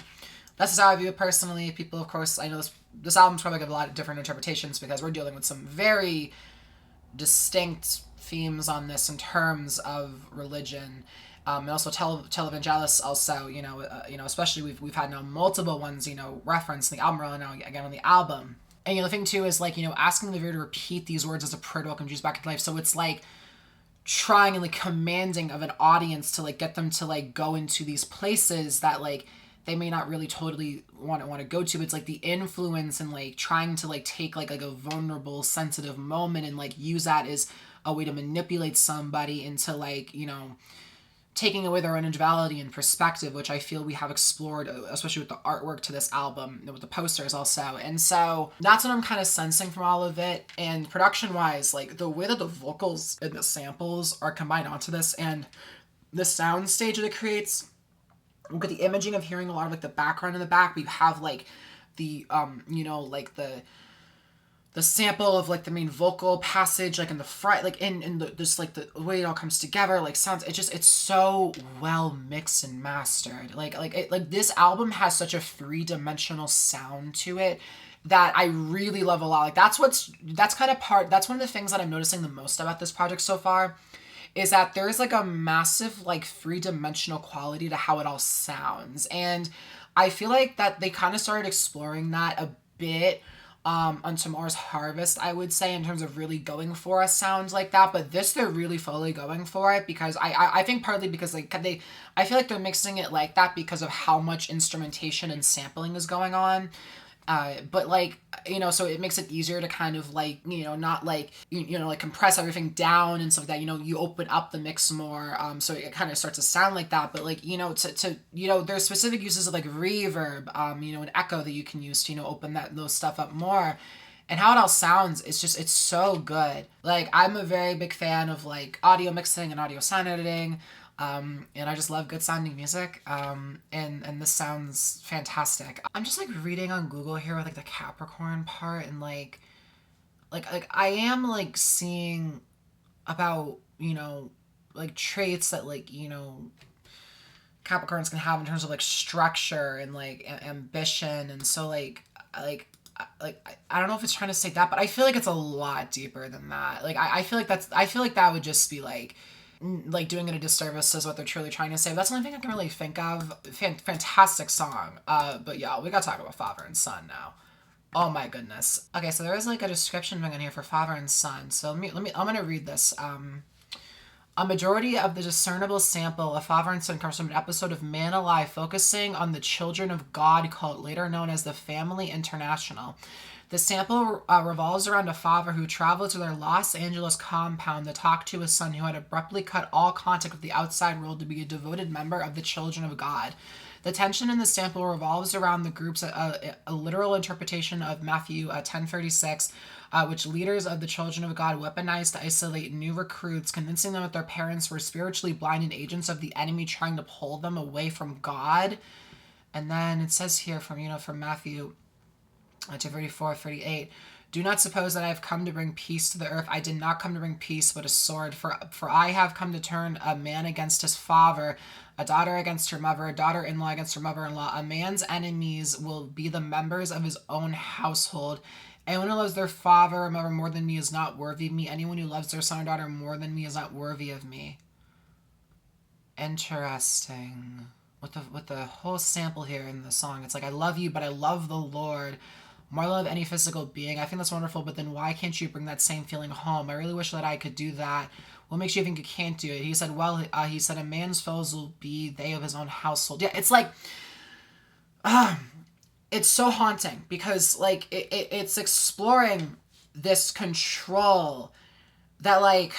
[SPEAKER 1] That's just how I view it personally. People, of course, I know this album's probably got a lot of different interpretations because we're dealing with some very distinct themes on this in terms of religion. And also televangelists also, you know, especially we've had now multiple ones, you know, referenced in the album, now again on the album. And, you know, the thing, too, is, like, you know, asking the viewer to repeat these words as a prayer to welcome Jesus back into life. So it's, like, trying and, like, commanding of an audience to, like, get them to, like, go into these places that, like, they may not really totally want to go to. It's, like, the influence and, like, trying to, like, take, like a vulnerable, sensitive moment and, like, use that as a way to manipulate somebody into, like, you know, taking away their own individuality and perspective, which I feel we have explored, especially with the artwork to this album, with the posters also. And so that's what I'm kind of sensing from all of it. And production-wise, like, the way that the vocals and the samples are combined onto this and the sound stage that it creates, look at the imaging of hearing a lot of, like, the background in the back. We have, like, the, you know, like, the sample of, like, the main vocal passage, like, in the front, like, in the, just, like, the way it all comes together, like, sounds, it's so well mixed and mastered. Like, this album has such a three-dimensional sound to it that I really love a lot. Like, that's one of the things that I'm noticing the most about this project so far, is that there's, like, a massive, like, three-dimensional quality to how it all sounds. And I feel like that they kind of started exploring that a bit on Tomorrow's Harvest, I would say, in terms of really going for a sound like that. But this, they're really fully going for it, because I think partly because like I feel like they're mixing it like that because of how much instrumentation and sampling is going on. But like, you know, so it makes it easier to kind of like, you know, not like, you know, like compress everything down and stuff like that, you know, you open up the mix more, so it kind of starts to sound like that. But like, you know, to you know, there's specific uses of like reverb, you know, an echo that you can use to, you know, open those stuff up more. And how it all sounds, it's so good. Like, I'm a very big fan of, like, audio mixing and audio sound editing. And I just love good sounding music. And this sounds fantastic. I'm just, like, reading on Google here with, like, the Capricorn part. And, like I am, like, seeing about, you know, like, traits that, like, you know, Capricorns can have in terms of, like, structure and, like, ambition. And so, I don't know if it's trying to say that, but I feel like it's a lot deeper than that. Like, I feel like that would just be like doing it a disservice is what they're truly trying to say. But that's the only thing I can really think of. Fantastic song. But yeah, we gotta talk about father and son now. Oh my goodness. Okay, so there is like a description thing in here for father and son. So I'm gonna read this. A majority of the discernible sample of Father and Son comes from an episode of Man Alive focusing on the Children of God cult, later known as the Family International. The sample revolves around a father who traveled to their Los Angeles compound to talk to his son who had abruptly cut all contact with the outside world to be a devoted member of the Children of God. The tension in the sample revolves around the group's a literal interpretation of Matthew 10:36, which leaders of the Children of God weaponized to isolate new recruits, convincing them that their parents were spiritually blinded agents of the enemy trying to pull them away from God. And then it says here from Matthew 2:34-38, do not suppose that I have come to bring peace to the earth. I did not come to bring peace, but a sword. For I have come to turn a man against his father, a daughter against her mother, a daughter-in-law against her mother-in-law. A man's enemies will be the members of his own household. Anyone who loves their father or mother more than me is not worthy of me. Anyone who loves their son or daughter more than me is not worthy of me. Interesting. With the whole sample here in the song, it's like, I love you, but I love the Lord more than I love any physical being. I think that's wonderful, but then why can't you bring that same feeling home? I really wish that I could do that. What makes you think you can't do it? He said, a man's foes will be they of his own household. Yeah, it's like, it's so haunting because, like, it's exploring this control that, like,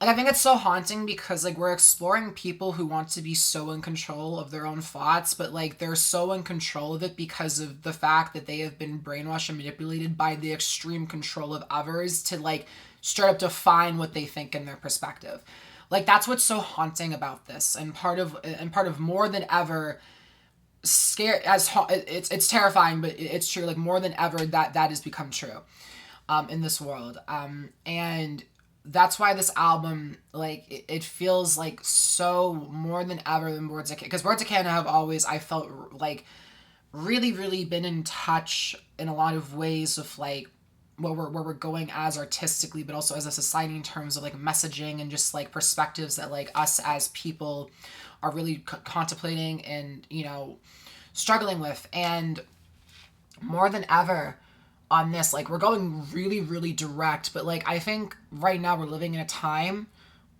[SPEAKER 1] I think it's so haunting because, like, we're exploring people who want to be so in control of their own thoughts, but, like, they're so in control of it because of the fact that they have been brainwashed and manipulated by the extreme control of others to, like, straight up define what they think in their perspective. Like, that's what's so haunting about this, and part of more than ever it's terrifying, but it's true. Like, more than ever, that has become true in this world, and that's why this album, like, it feels like so more than ever than Boards of Canada, because Boards of Canada have always, I felt like, really, really been in touch in a lot of ways with, like, where we're going as artistically, but also as a society in terms of, like, messaging and just, like, perspectives that, like, us as people are really contemplating and, you know, struggling with. And more than ever on this, like, we're going really, really direct, but, like, I think right now we're living in a time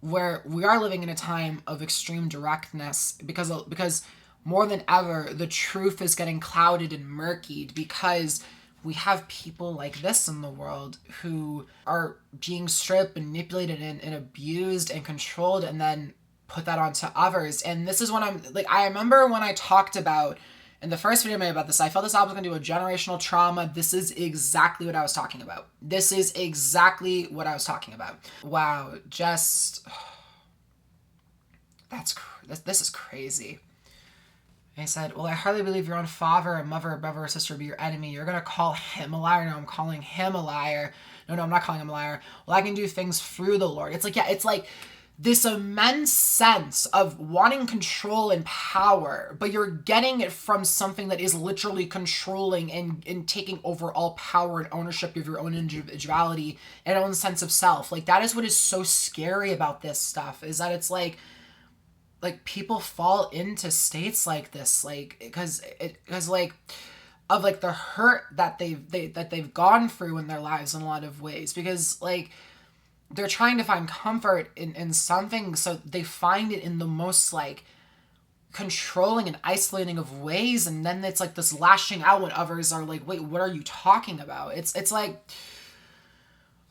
[SPEAKER 1] where we are living in a time of extreme directness because more than ever, the truth is getting clouded and murkied because we have people like this in the world who are being stripped, manipulated, and abused and controlled, and then put that onto others. And this is when I remember when I talked about, in the first video I made about this, I felt this album was going to do a generational trauma. This is exactly what I was talking about. This Wow, just, this is crazy. And he said, well, I hardly believe your own father or mother or brother or sister will be your enemy. You're going to call him a liar. No, I'm calling him a liar. No, I'm not calling him a liar. Well, I can do things through the Lord. It's like, yeah, it's like this immense sense of wanting control and power, but you're getting it from something that is literally controlling and taking over all power and ownership of your own individuality and own sense of self. Like, that is what is so scary about this stuff, is that it's like people fall into states like this, like, because like of like the hurt that they've gone through in their lives in a lot of ways, because like they're trying to find comfort in something, so they find it in the most like controlling and isolating of ways, and then it's like this lashing out when others are like, wait, what are you talking about? It's like,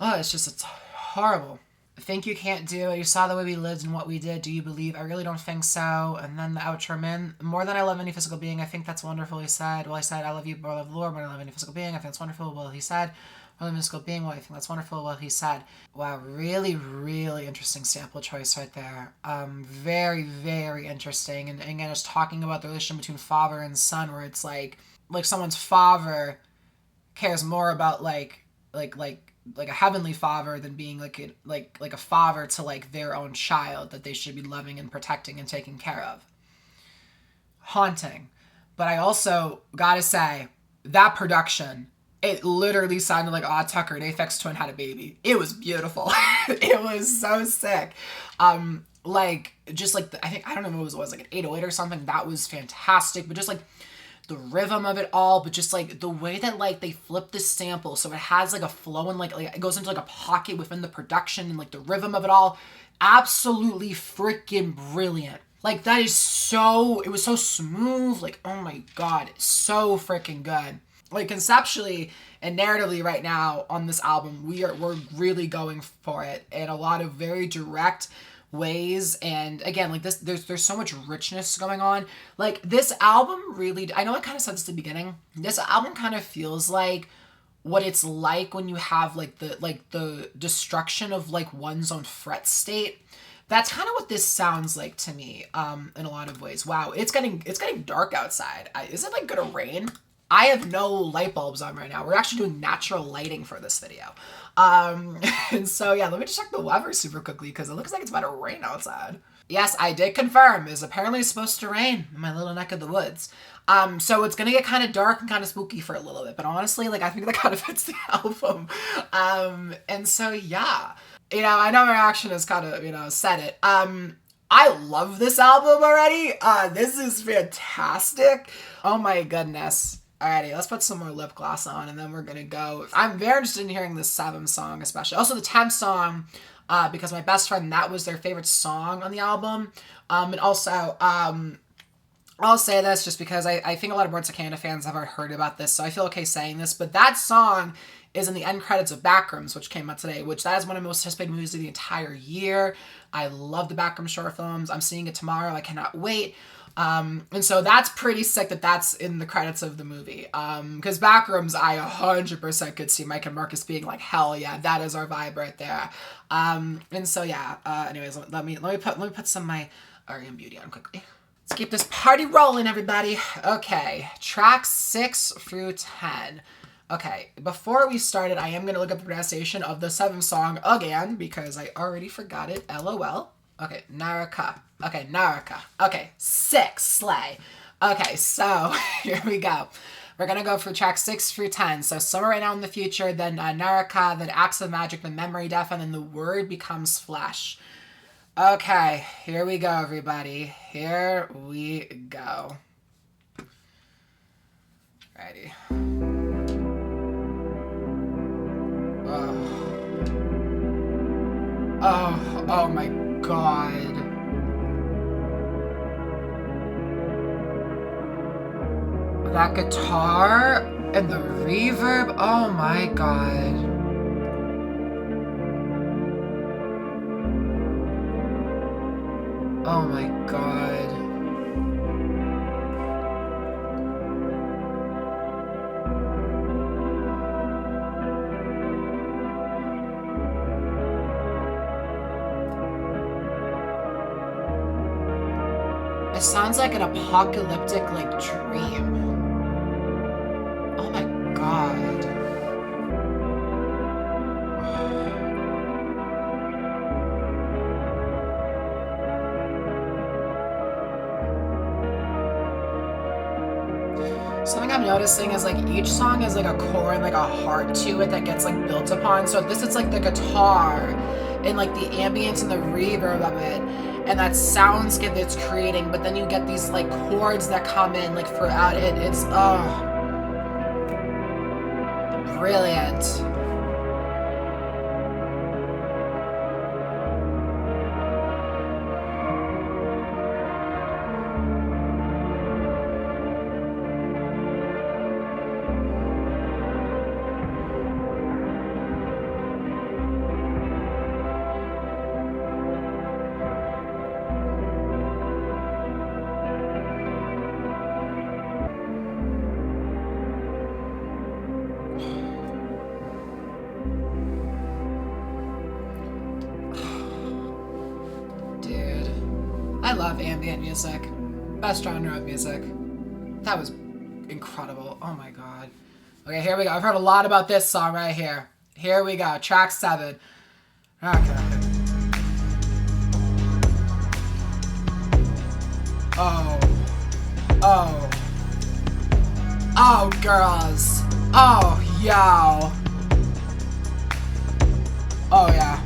[SPEAKER 1] oh, it's horrible. think you can't do it. You saw the way we lived and what we did. Do you believe? I really don't think so. And then the outro, man. More than I love any physical being. I think that's wonderful, he said. Well, I said, I love you, more love the Lord, more than I love any physical being. I think that's wonderful. Well, he said, more than physical being. Well, I think that's wonderful. Well, he said. Wow, really, really interesting sample choice right there. Very, very interesting. And again, just talking about the relationship between father and son, where it's like someone's father cares more about like a heavenly father than being like a father to like their own child that they should be loving and protecting and taking care of. Haunting. But I also gotta say, that production, it literally sounded like Odd Tucker and Aphex Twin had a baby. It was beautiful. It was so sick. Like just like I don't know what it was like an 808 or something. That was fantastic. But just like the rhythm of it all, but just like the way that like they flip this sample so it has like a flow and like it goes into like a pocket within the production and like the rhythm of it all, absolutely freaking brilliant. Like that is so, it was so smooth, like oh my god, so freaking good. Like conceptually and narratively right now on this album, we're really going for it in a lot of very direct ways. And again, like this, there's so much richness going on. Like this album really, I know I kind of said this at the beginning, this album kind of feels like what it's like when you have like the destruction of like one's own fret state. That's kind of what this sounds like to me, in a lot of ways. Wow, it's getting dark outside. Is it like gonna rain? I have no light bulbs on right now. We're actually doing natural lighting for this video. And so yeah, let me just check the weather super quickly because it looks like it's about to rain outside. Yes, I did confirm. It's apparently supposed to rain in my little neck of the woods. So it's gonna get kind of dark and kind of spooky for a little bit, but honestly, like I think that kind of fits the album. And so yeah, you know, I know my reaction has kind of, you know, said it. I love this album already. This is fantastic. Oh my goodness. Alrighty, let's put some more lip gloss on and then we're gonna go. I'm very interested in hearing the 7th song especially. Also the 10th song, because my best friend, that was their favorite song on the album. And also, I'll say this just because I think a lot of Boards of Canada fans have already heard about this, so I feel okay saying this, but that song is in the end credits of Backrooms, which came out today, which that is one of the most anticipated movies of the entire year. I love the Backrooms short films. I'm seeing it tomorrow. I cannot wait. And so that's pretty sick that that's in the credits of the movie. Because Backrooms, I 100% could see Mike and Marcus being like, hell yeah, that is our vibe right there. And so yeah, anyways, let me put some of my R.E.M. Beauty on quickly. Let's keep this party rolling, everybody. Okay, tracks 6 through 10. Okay, before we started, I am going to look up the pronunciation of the 7th song again, because I already forgot it, LOL. Okay, Naraka. Okay, Naraka. Okay, 6, slay. Okay, so here we go. We're going to go for track 6 through 10. So Somewhere Right Now in the Future, then Naraka, then Acts of Magic, then Memory Death, and then The Word Becomes Flesh. Okay, here we go, everybody. Here we go. Ready. Oh my god. That guitar and the reverb, oh my god. Oh my god. It sounds like an apocalyptic, like, dream. Oh my god. Something I'm noticing is, like, each song has, like, a core and, like, a heart to it that gets, like, built upon. So this is, like, the guitar and, like, the ambience and the reverb of it. And that soundscape it's creating, but then you get these like chords that come in like throughout it. It's brilliant. love ambient music. Best genre of music. That was incredible. Oh my god. Okay, here we go. I've heard a lot about this song right here. Here we go. Track 7. Okay. Oh. Oh. Oh, girls. Oh, yo. Oh, yeah.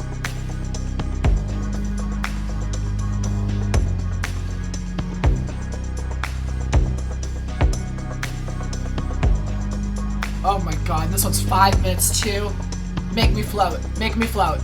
[SPEAKER 1] Oh my god, this one's 5 minutes too. Make me float. Make me float.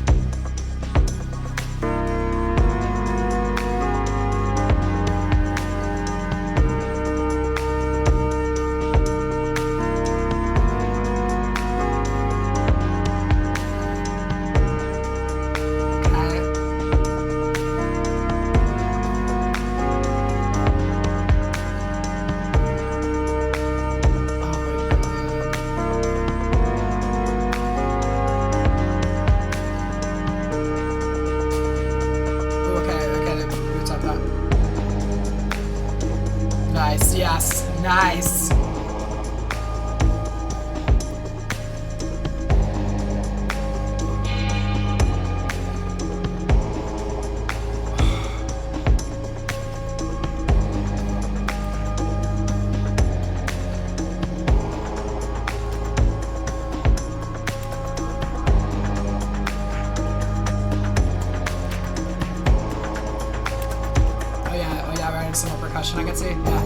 [SPEAKER 1] Nice, yes, nice. Some more percussion I can see. Yeah.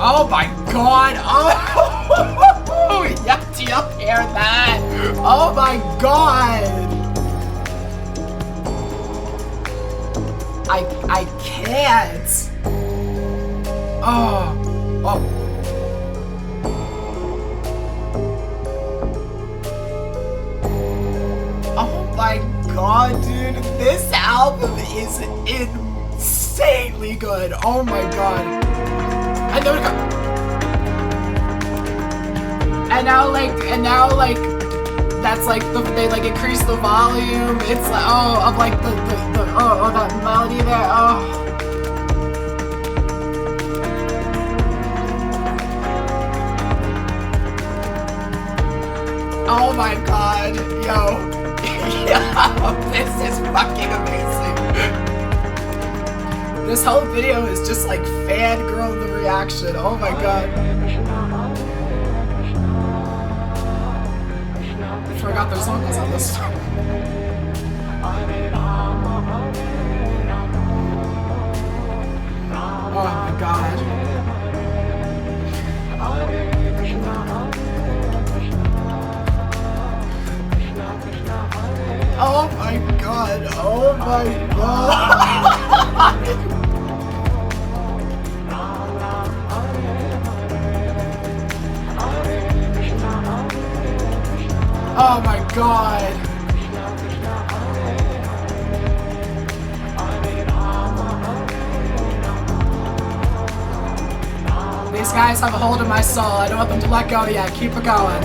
[SPEAKER 1] Oh my god! Oh! Yeah, do you hear that? Oh my god! I can't! Oh! Oh! Oh my god, dude! This album is insanely good! Oh my god! And then we go. And now like that's like they like increase the volume. It's like of like the that melody there. Oh. Oh my god, yo, this is fucking amazing. This whole video is just like fangirl the reaction. Oh my god. I forgot there's vocals on this song. Oh my god. Oh my god. Oh my god. Oh my god! These guys have a hold of my soul. I don't want them to let go yet. Keep it going.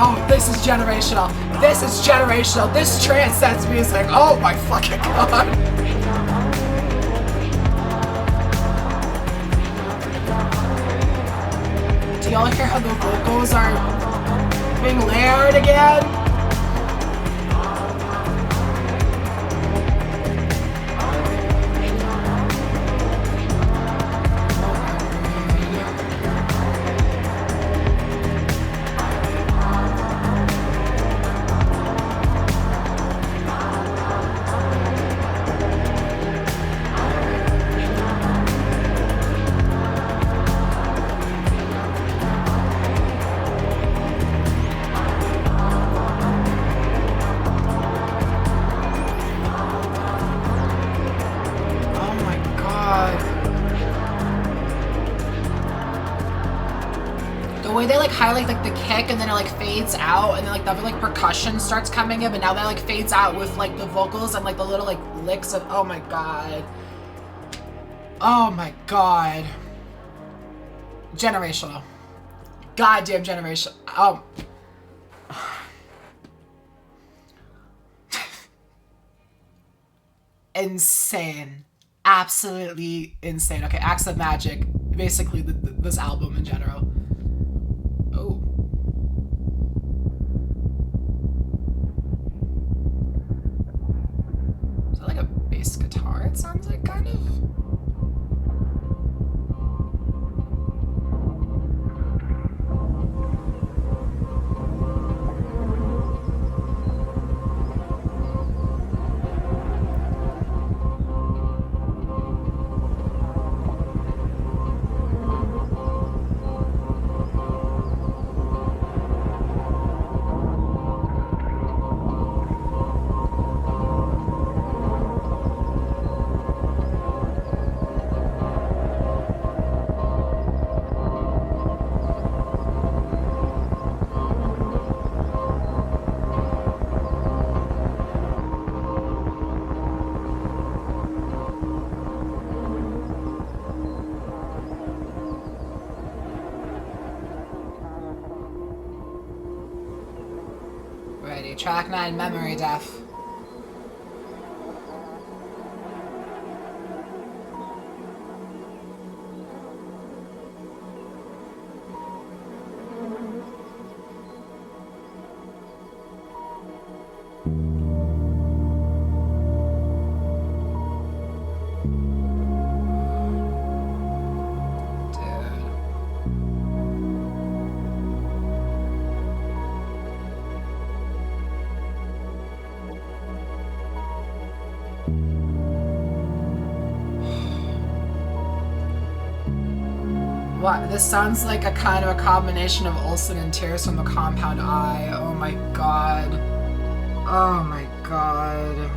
[SPEAKER 1] Oh, this is generational. This is generational. This transcends music. Oh my fucking god. Do y'all hear how the vocals are being layered again? The way they like highlight like the kick and then it like fades out and then like the other like percussion starts coming in, but now that like fades out with like the vocals and like the little like licks of, oh my god. Oh my god. Generational. Goddamn generational. Oh. Insane. Absolutely insane. Okay, Acts of Magic. Basically, this album in general. Oh. Is that like a bass guitar? It sounds like, kind of. Ready. Track 9, Memory Death. What? This sounds like a kind of a combination of Olsen and Tears from the Compound Eye. Oh my god. Oh my god.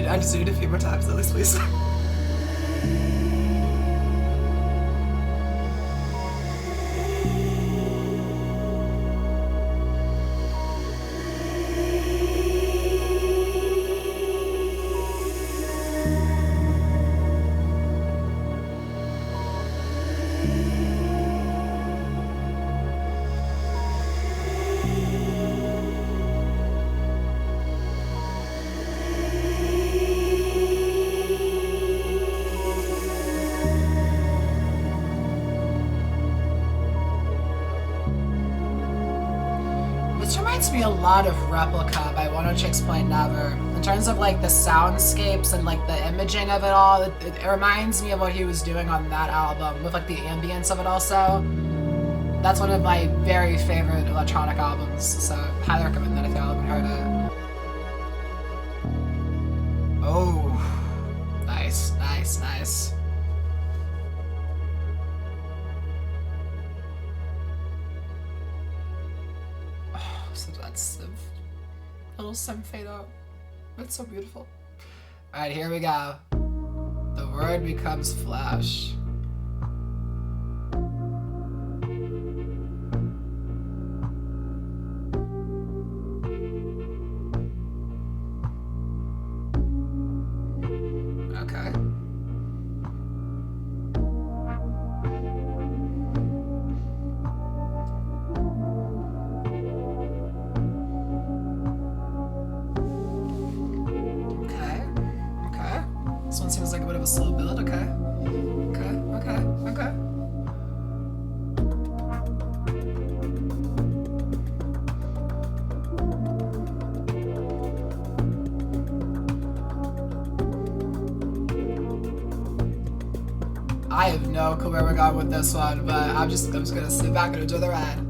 [SPEAKER 1] I just need it a few more times at least, please. Me a lot of Replica by Why Don't You Explain Never. In terms of like the soundscapes and like the imaging of it all, it reminds me of what he was doing on that album with like the ambience of it also. That's one of my very favorite electronic albums, so highly recommend that if you haven't heard it. Oh, nice, nice, nice. So that's a little sim fade out. It's so beautiful. Alright, here we go. The Word Becomes Flesh. Okay. This one seems like a bit of a slow build, okay. Okay. I have no clue where we're going with this one, but I'm just gonna sit back and enjoy the ride.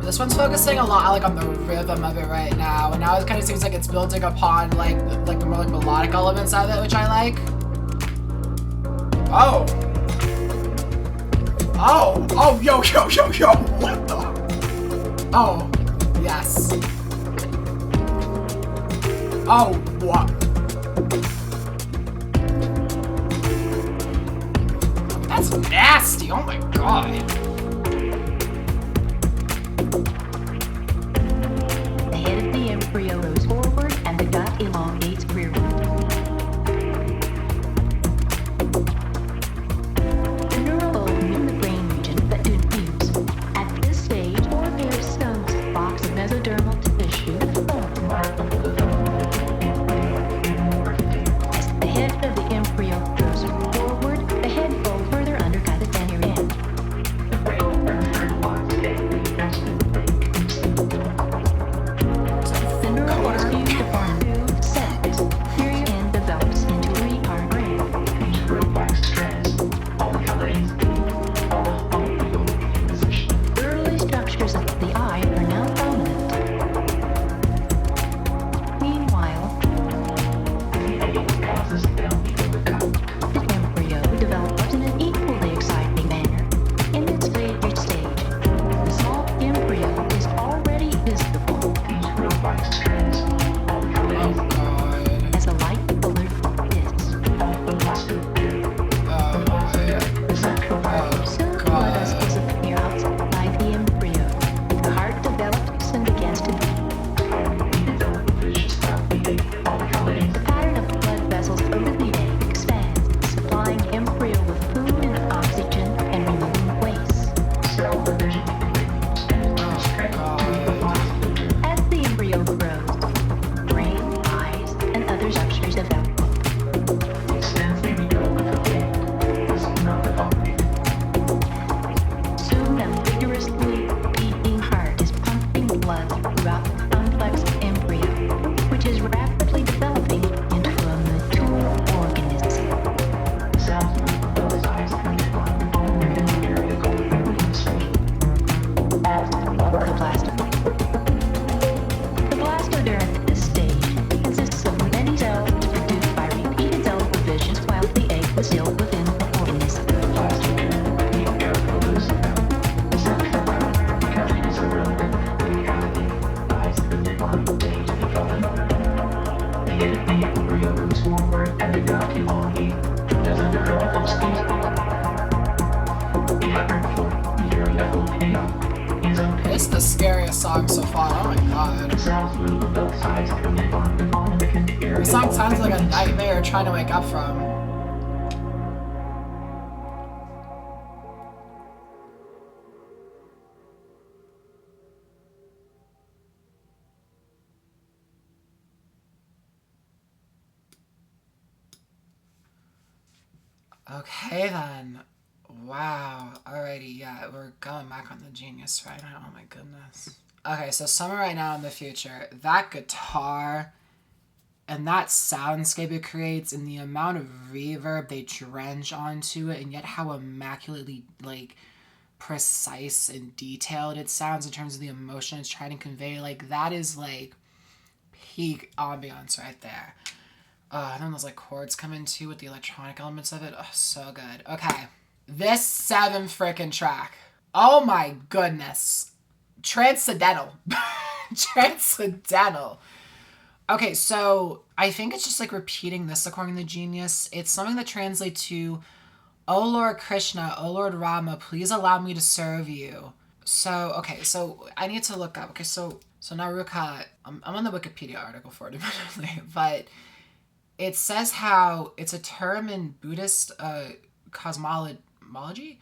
[SPEAKER 1] This one's focusing a lot like on the rhythm of it right now, and now it kind of seems like it's building upon like the more like melodic elements of it, which I like. Oh. Oh. Oh. Yo. What the? Oh. Yes. Oh. What? That's nasty. Oh my god.
[SPEAKER 7] The head of the embryo goes forward and the gut elongates rearward. The neural bulb in the brain region that diffuse. At this stage, 4 pairs of stones, a box of mesodermal tissue, as the head of the embryo goes forward, the head folds further under the center end. The neural is used to form two sets. Here end develops into a retard brain. The early structures of the eye are now prominent. Meanwhile, the embryo develops in an equally exciting manner. In its later stage, the small embryo is already visible as a light-colored disc. Soon blood vessels appear outside the embryo. The heart develops and begins to beat. The pattern of blood vessels over the egg expands, supplying the embryo with food and oxygen and removing waste. As the embryo grows, brain, eyes, and other structures develop. Soon a vigorously beating heart is pumping blood throughout the complex embryo, which is rapidly developing into a mature organism. The blastoderm at this stage consists of many cells produced by repeated cell divisions while the egg was still within the organism.
[SPEAKER 1] It's the scariest song so far. Oh my god. This song sounds like a nightmare trying to wake up from. Okay then. Wow. Alrighty, yeah, we're going back on the genius right now. Oh my goodness. Okay, so Somewhere Right Now in the Future. That guitar and that soundscape it creates and the amount of reverb they drench onto it and yet how immaculately, like, precise and detailed it sounds in terms of the emotion it's trying to convey. Like, that is, like, peak ambiance right there. And then those, like, chords come in, too, with the electronic elements of it. Oh, so good. Okay. This 7 frickin' track. Oh my goodness. Transcendental. Transcendental. Okay, so I think it's just like repeating this according to Genius. It's something that translates to, "O Lord Krishna, O Lord Rama, please allow me to serve you." So, okay, so I need to look up. Okay, so Naraka, I'm on the Wikipedia article for it, admittedly, but it says how it's a term in Buddhist cosmology,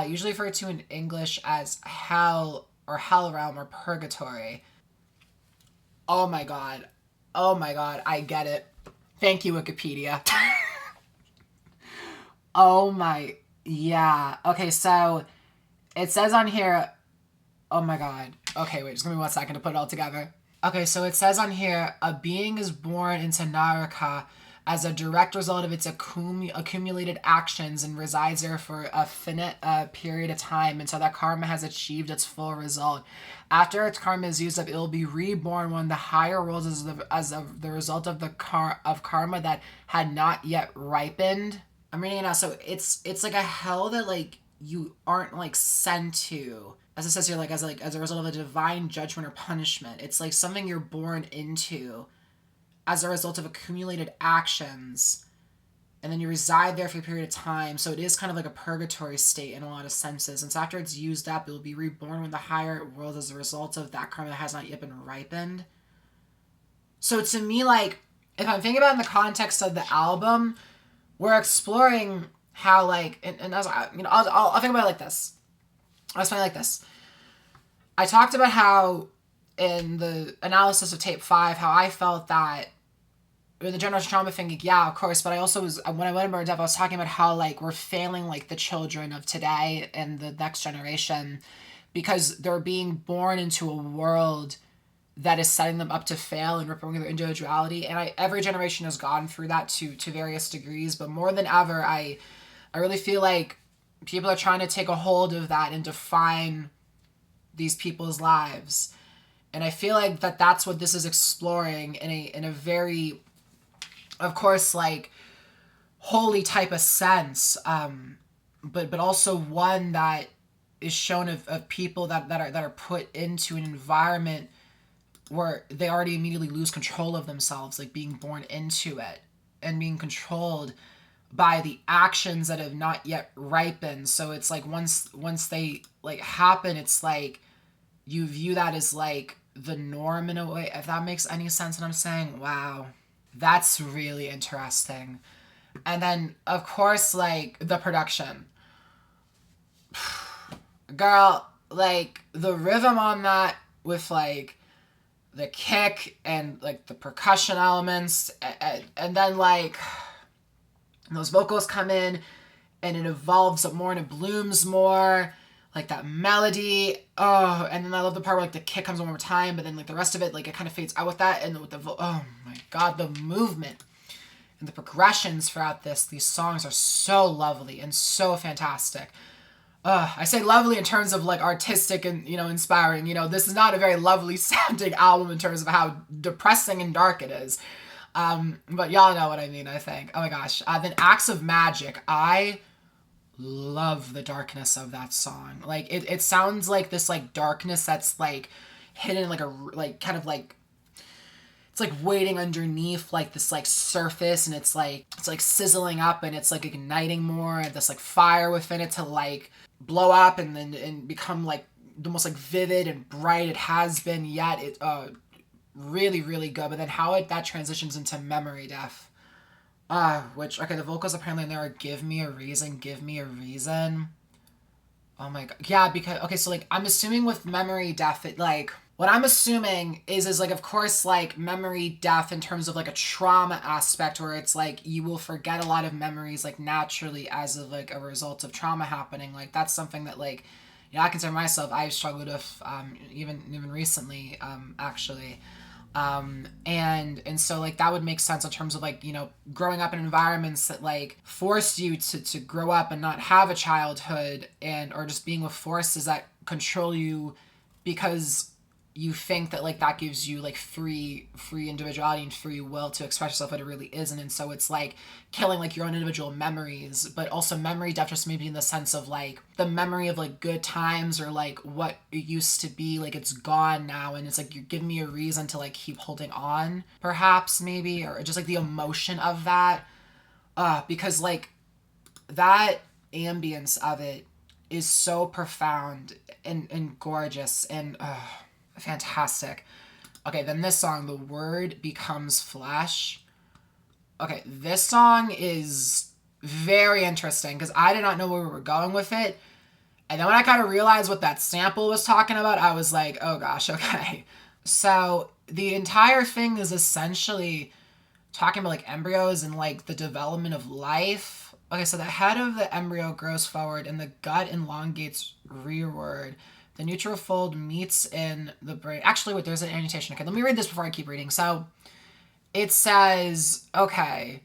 [SPEAKER 1] usually referred to in English as hell or hell realm or purgatory. Oh my god, I get it. Thank you, Wikipedia. Oh my, yeah. Okay, so it says on here, oh my god. Okay, wait, just give me 1 second to put it all together. Okay, so it says on here, a being is born into Naraka as a direct result of its accumulated actions and resides there for a finite period of time until that karma has achieved its full result. After its karma is used up, it will be reborn one of the higher worlds as the result of karma that had not yet ripened. I'm reading it now. So it's like a hell that like you aren't like sent to, as it says here, like as a result of a divine judgment or punishment. It's like something you're born into as a result of accumulated actions, and then you reside there for a period of time. So it is kind of like a purgatory state in a lot of senses. And so after it's used up, it will be reborn in the higher world as a result of that karma that has not yet been ripened. So to me, like, if I'm thinking about it in the context of the album, we're exploring how, like, and as I'll think about it like this. I'll explain it like this. I talked about how in the analysis of tape 5, how I felt that with the generational trauma thing, yeah, of course, but I also was, when I went more in depth, I was talking about how, like, we're failing, like, the children of today and the next generation because they're being born into a world that is setting them up to fail and ripping their individuality. And every generation has gone through that to various degrees, but more than ever, I really feel like people are trying to take a hold of that and define these people's lives. And I feel like that's what this is exploring in a very, of course, like, holy type of sense, but also one that is shown of people that are put into an environment where they already immediately lose control of themselves, like being born into it and being controlled by the actions that have not yet ripened. So it's like once they like happen, it's like you view that as like the norm in a way, if that makes any sense what I'm saying. Wow, that's really interesting. And then of course, like, the production, girl, like the rhythm on that with like the kick and like the percussion elements, and then like those vocals come in and it evolves up more and it blooms more, like that melody. Oh, and then I love the part where like the kick comes one more time, but then like the rest of it, like it kind of fades out with that, and with the oh my god, the movement and the progressions throughout these songs are so lovely and so fantastic. I say lovely in terms of like artistic and, inspiring. This is not a very lovely sounding album in terms of how depressing and dark it is. But y'all know what I mean, I think. Oh my gosh. Then Acts of Magic. I love the darkness of that song. Like, it sounds like this like darkness that's like hidden like a like kind of like it's like waiting underneath like this like surface, and it's like sizzling up, and it's like igniting more, and this like fire within it to like blow up and become like the most like vivid and bright it has been yet. It really, really good. But then how that transitions into Memory Death, which, okay, the vocals apparently in there are give me a reason. Oh my god. Yeah, because, okay, so like I'm assuming with Memory Death, it like, what I'm assuming is like, of course, like memory death in terms of like a trauma aspect, where it's like you will forget a lot of memories like naturally as of like a result of trauma happening. Like that's something that like, I consider myself, I've struggled with even recently, actually. And so like that would make sense in terms of like, growing up in environments that like forced you to grow up and not have a childhood, or just being with forces that control you because you think that like that gives you like free individuality and free will to express yourself, but it really isn't. And so it's like killing like your own individual memories, but also memory death just maybe in the sense of like the memory of like good times, or like what it used to be, like it's gone now, and it's like you're giving me a reason to like keep holding on, perhaps, maybe, or just like the emotion of that, because like that ambience of it is so profound and gorgeous and fantastic. Okay, then this song, The Word Becomes Flesh. Okay, this song is very interesting because I did not know where we were going with it. And then when I kind of realized what that sample was talking about, I was like, oh gosh, okay. So the entire thing is essentially talking about like embryos and like the development of life. Okay, so the head of the embryo grows forward and the gut elongates rearward. The neutral fold meets in the brain. Actually, there's an annotation. Okay, let me read this before I keep reading. So it says, okay,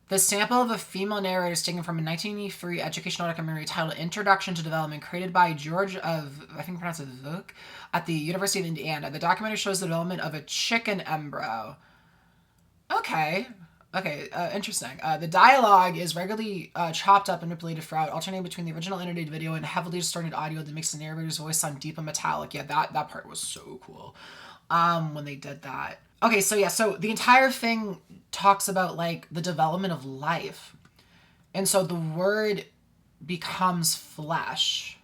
[SPEAKER 1] The sample of a female narrator is taken from a 1983 educational documentary titled Introduction to Development, created by George of, I think pronounced it Vuk, at the University of Indiana. The documentary shows the development of a chicken embryo. Okay, interesting. The dialogue is regularly chopped up and manipulated throughout, alternating between the original edited video and heavily distorted audio that makes the narrator's voice sound deep and metallic. Yeah, that part was so cool when they did that. Okay, so the entire thing talks about, like, the development of life. And so the word becomes flesh.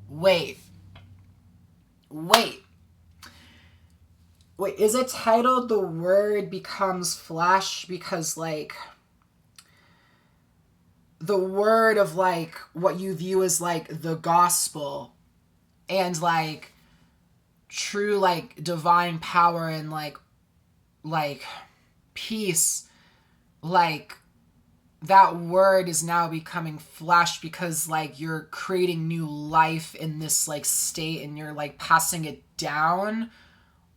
[SPEAKER 1] Wait, is it titled The Word Becomes Flesh because, like, the word of, like, what you view as, like, the gospel and, like, true, like, divine power and, like, peace, like, that word is now becoming flesh because, like, you're creating new life in this, like, state and you're, like, passing it down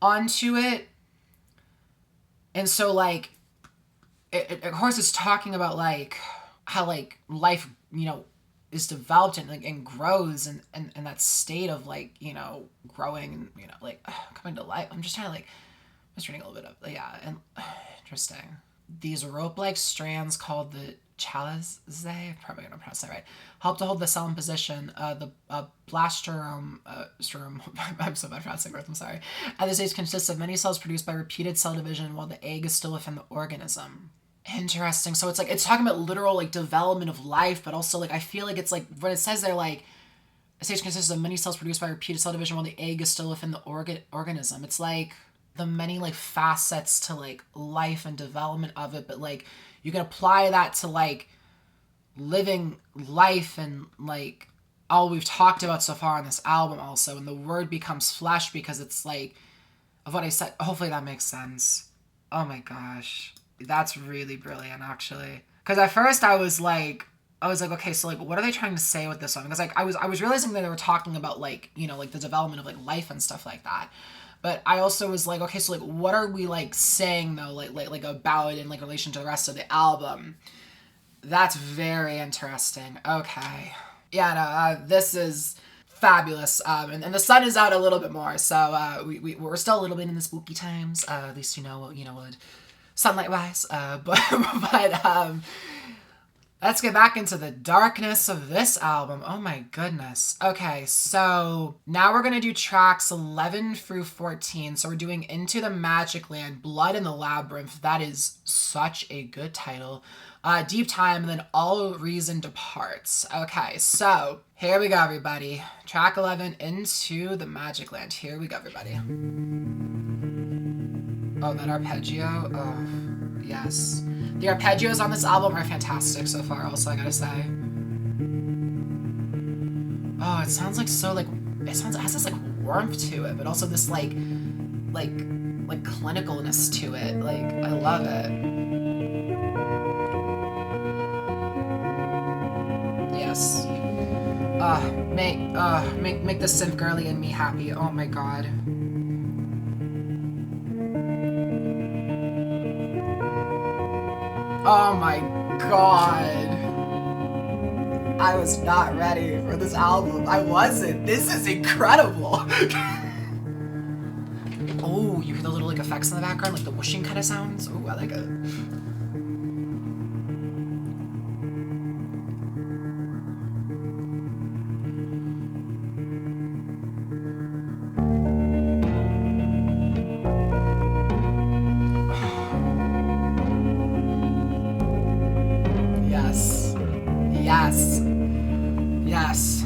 [SPEAKER 1] onto it. And so, like, it of course it's talking about, like, how, like, life, you know, is developed and, like, and grows and that state of, like, you know, growing and, you know, like, coming to life. I'm just trying to, like, I'm just reading a little bit of, yeah, and interesting. These rope-like strands called the chalice, probably gonna pronounce that right, help to hold the cell in position. The blastorum, I'm so bad pronouncing growth, I'm sorry. At this stage consists of many cells produced by repeated cell division while the egg is still within the organism. Interesting. So it's like, it's talking about literal, like, development of life, but also, like, I feel like it's like, when it says there, like, a stage consists of many cells produced by repeated cell division while the egg is still within the organism. It's like the many, like, facets to, like, life and development of it, but, like, you can apply that to, like, living life and, like, all we've talked about so far on this album also, and the word becomes flesh because it's, like, of what I said. Hopefully that makes sense. Oh my gosh. That's really brilliant, actually. Because at first I was like, okay, so, like, what are they trying to say with this one? Because, like, I was realizing that they were talking about, like, you know, like, the development of, like, life and stuff like that. But I also was like, okay, so, like, what are we, like, saying, though, like about it in, like, relation to the rest of the album? That's very interesting. Okay. Yeah, no, this is fabulous. And the sun is out a little bit more, so we're still a little bit in the spooky times. At least, you know, sunlight-wise. But let's get back into the darkness of this album. Oh my goodness. Okay, so now we're going to do tracks 11 through 14. So we're doing Into the Magic Land, Blood in the Labyrinth. That is such a good title. Deep Time, and then All Reason Departs. Okay, so here we go, everybody. Track 11, Into the Magic Land. Here we go, everybody. Oh, that arpeggio. Oh, yes. The arpeggios on this album are fantastic so far, also, I gotta say. Oh, it sounds like so, like, it has this, like, warmth to it, but also this, like clinicalness to it. Like, I love it. Yes. Make the synth girly in me happy. Oh my god. Oh my god. I was not ready for this album. I wasn't. This is incredible. Oh, you hear the little, like, effects in the background, like the whooshing kind of sounds. Oh, I like it. Yes.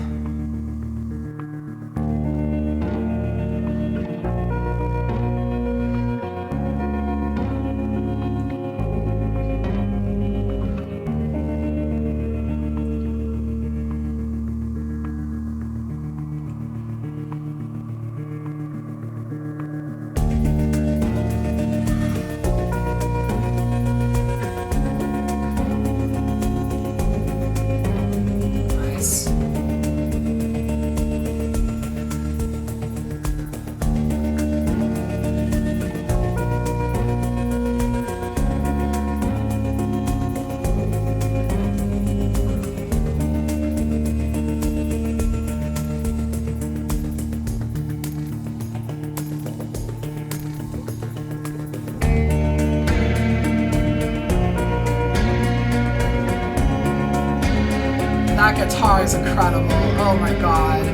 [SPEAKER 1] That guitar is incredible. Oh my god.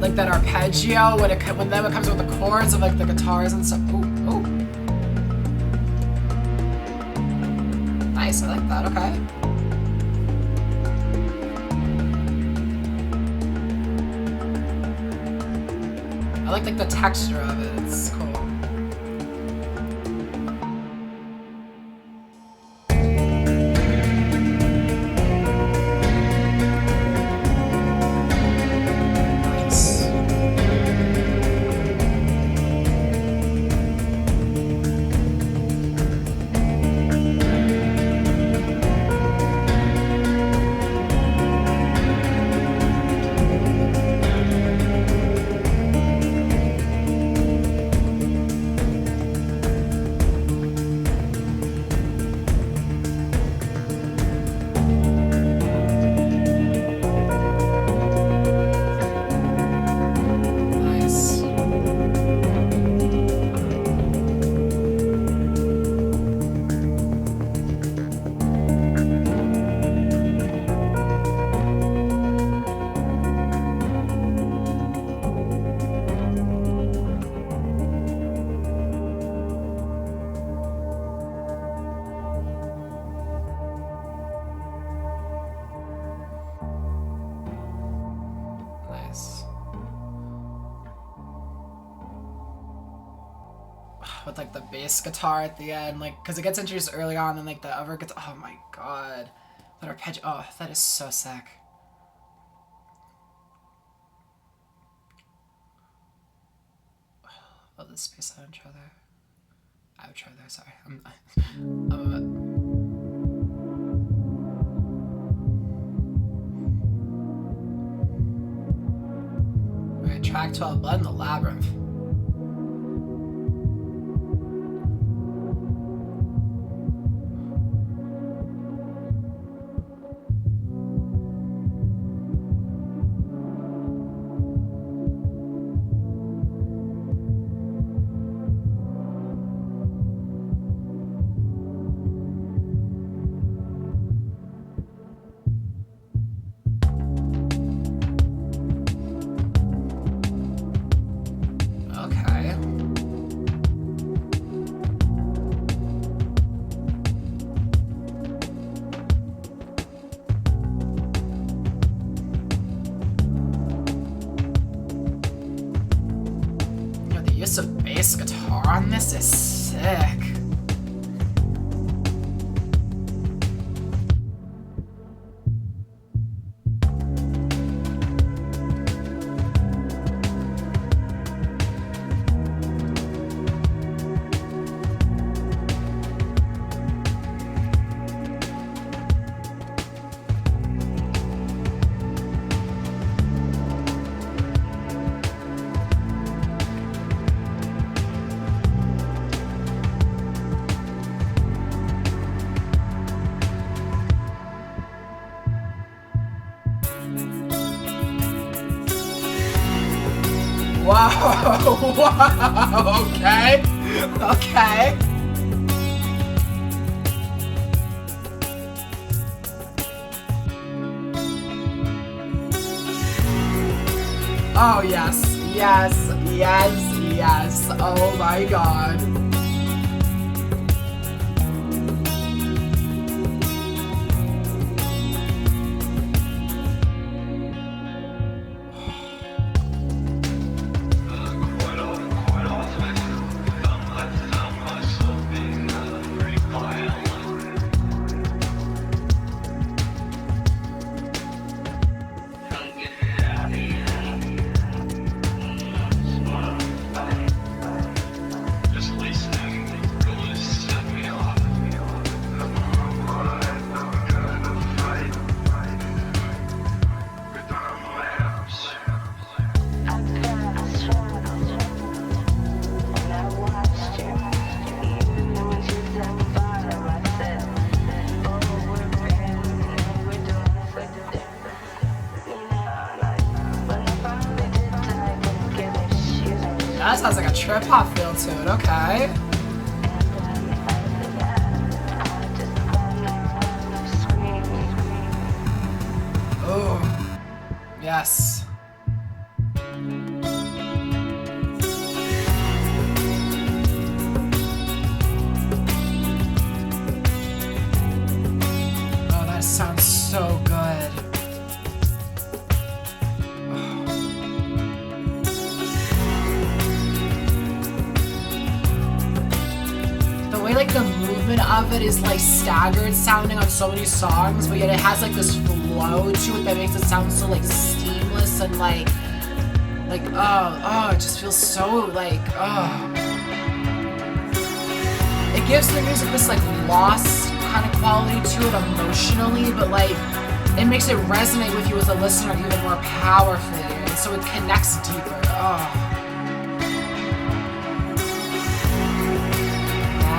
[SPEAKER 1] Like that arpeggio when then it comes with the chords of like the guitars and stuff. Ooh, ooh. Nice, I like that. Okay. I like the texture of it. It's cool. With like the bass guitar at the end, like because it gets introduced early on, and like the other guitar. Oh my god, that arpeggio. Oh, that is so sick. Oh, the space outro there. Outro there. Sorry, Alright, track 12, Blood in the Labyrinth. Of bass guitar on this is sick. Whoa, whoa, okay, okay. Oh yes, yes, yes, yes, oh my god.
[SPEAKER 8] Just at least
[SPEAKER 1] trip hop feel to it, okay. Oh, yes. Oh, that sounds so good. The way like the movement of it is like staggered sounding on so many songs, but yet it has like this flow to it that makes it sound so like seamless and like it just feels so like it gives the music this like lost kind of quality to it emotionally, but like it makes it resonate with you as a listener even more powerfully, and so it connects deeper.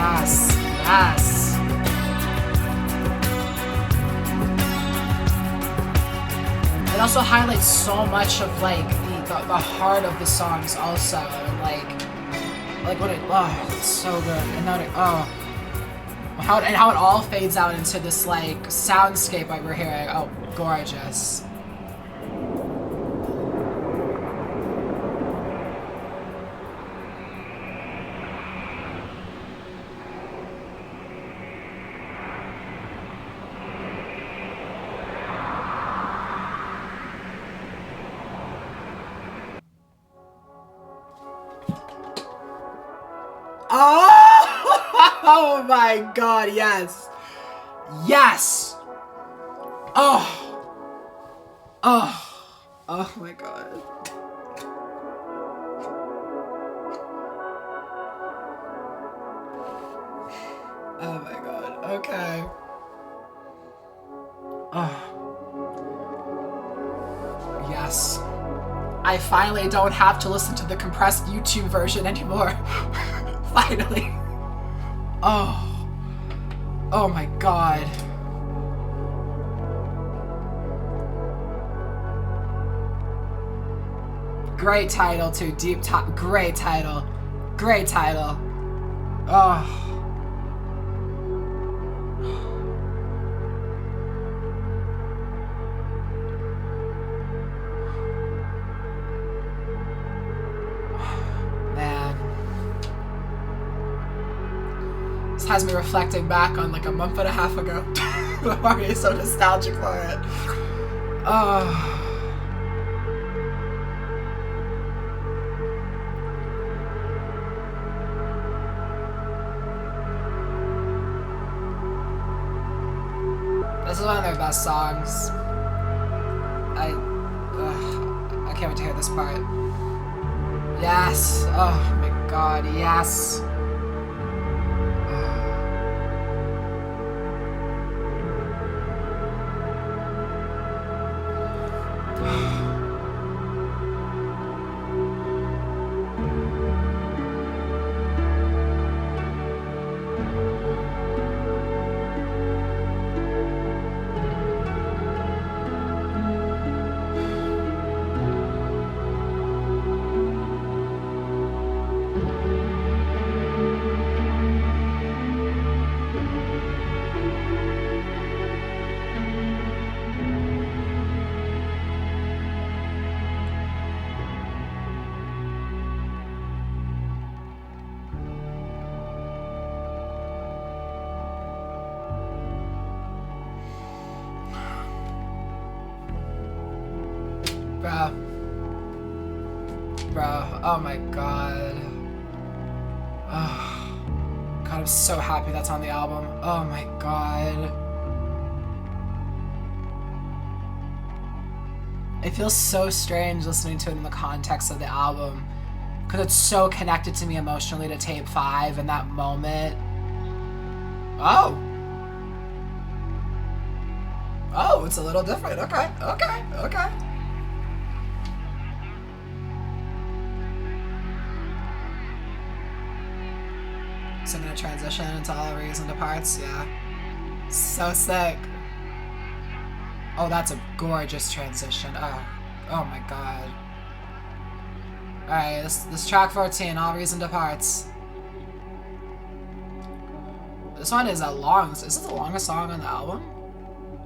[SPEAKER 1] Yes, yes. It also highlights so much of like the heart of the songs also, and like what it it's so good, and then how it all fades out into this like soundscape like we're hearing. Oh, gorgeous. Oh my god, yes. Yes. Oh my god. Oh my god, okay. Yes. I finally don't have to listen to the compressed YouTube version anymore. Finally. Oh my god. Great title too, deep top. Great title. Great title. Has me reflecting back on like a month and a half ago. I'm already so nostalgic for it. This is one of their best songs. I can't wait to hear this part. Yes. Oh my god, yes. Bro, oh my god. Oh, god, I'm so happy that's on the album. Oh my god. It feels so strange listening to it in the context of the album, because it's so connected to me emotionally to Tape 5 and that moment. Oh, it's a little different. Okay. So I'm gonna transition into all reasoned parts, yeah. So sick. Oh, that's a gorgeous transition. Oh my god. Alright, this track 14, All Reason Departs. This one is a long... Is this the longest song on the album?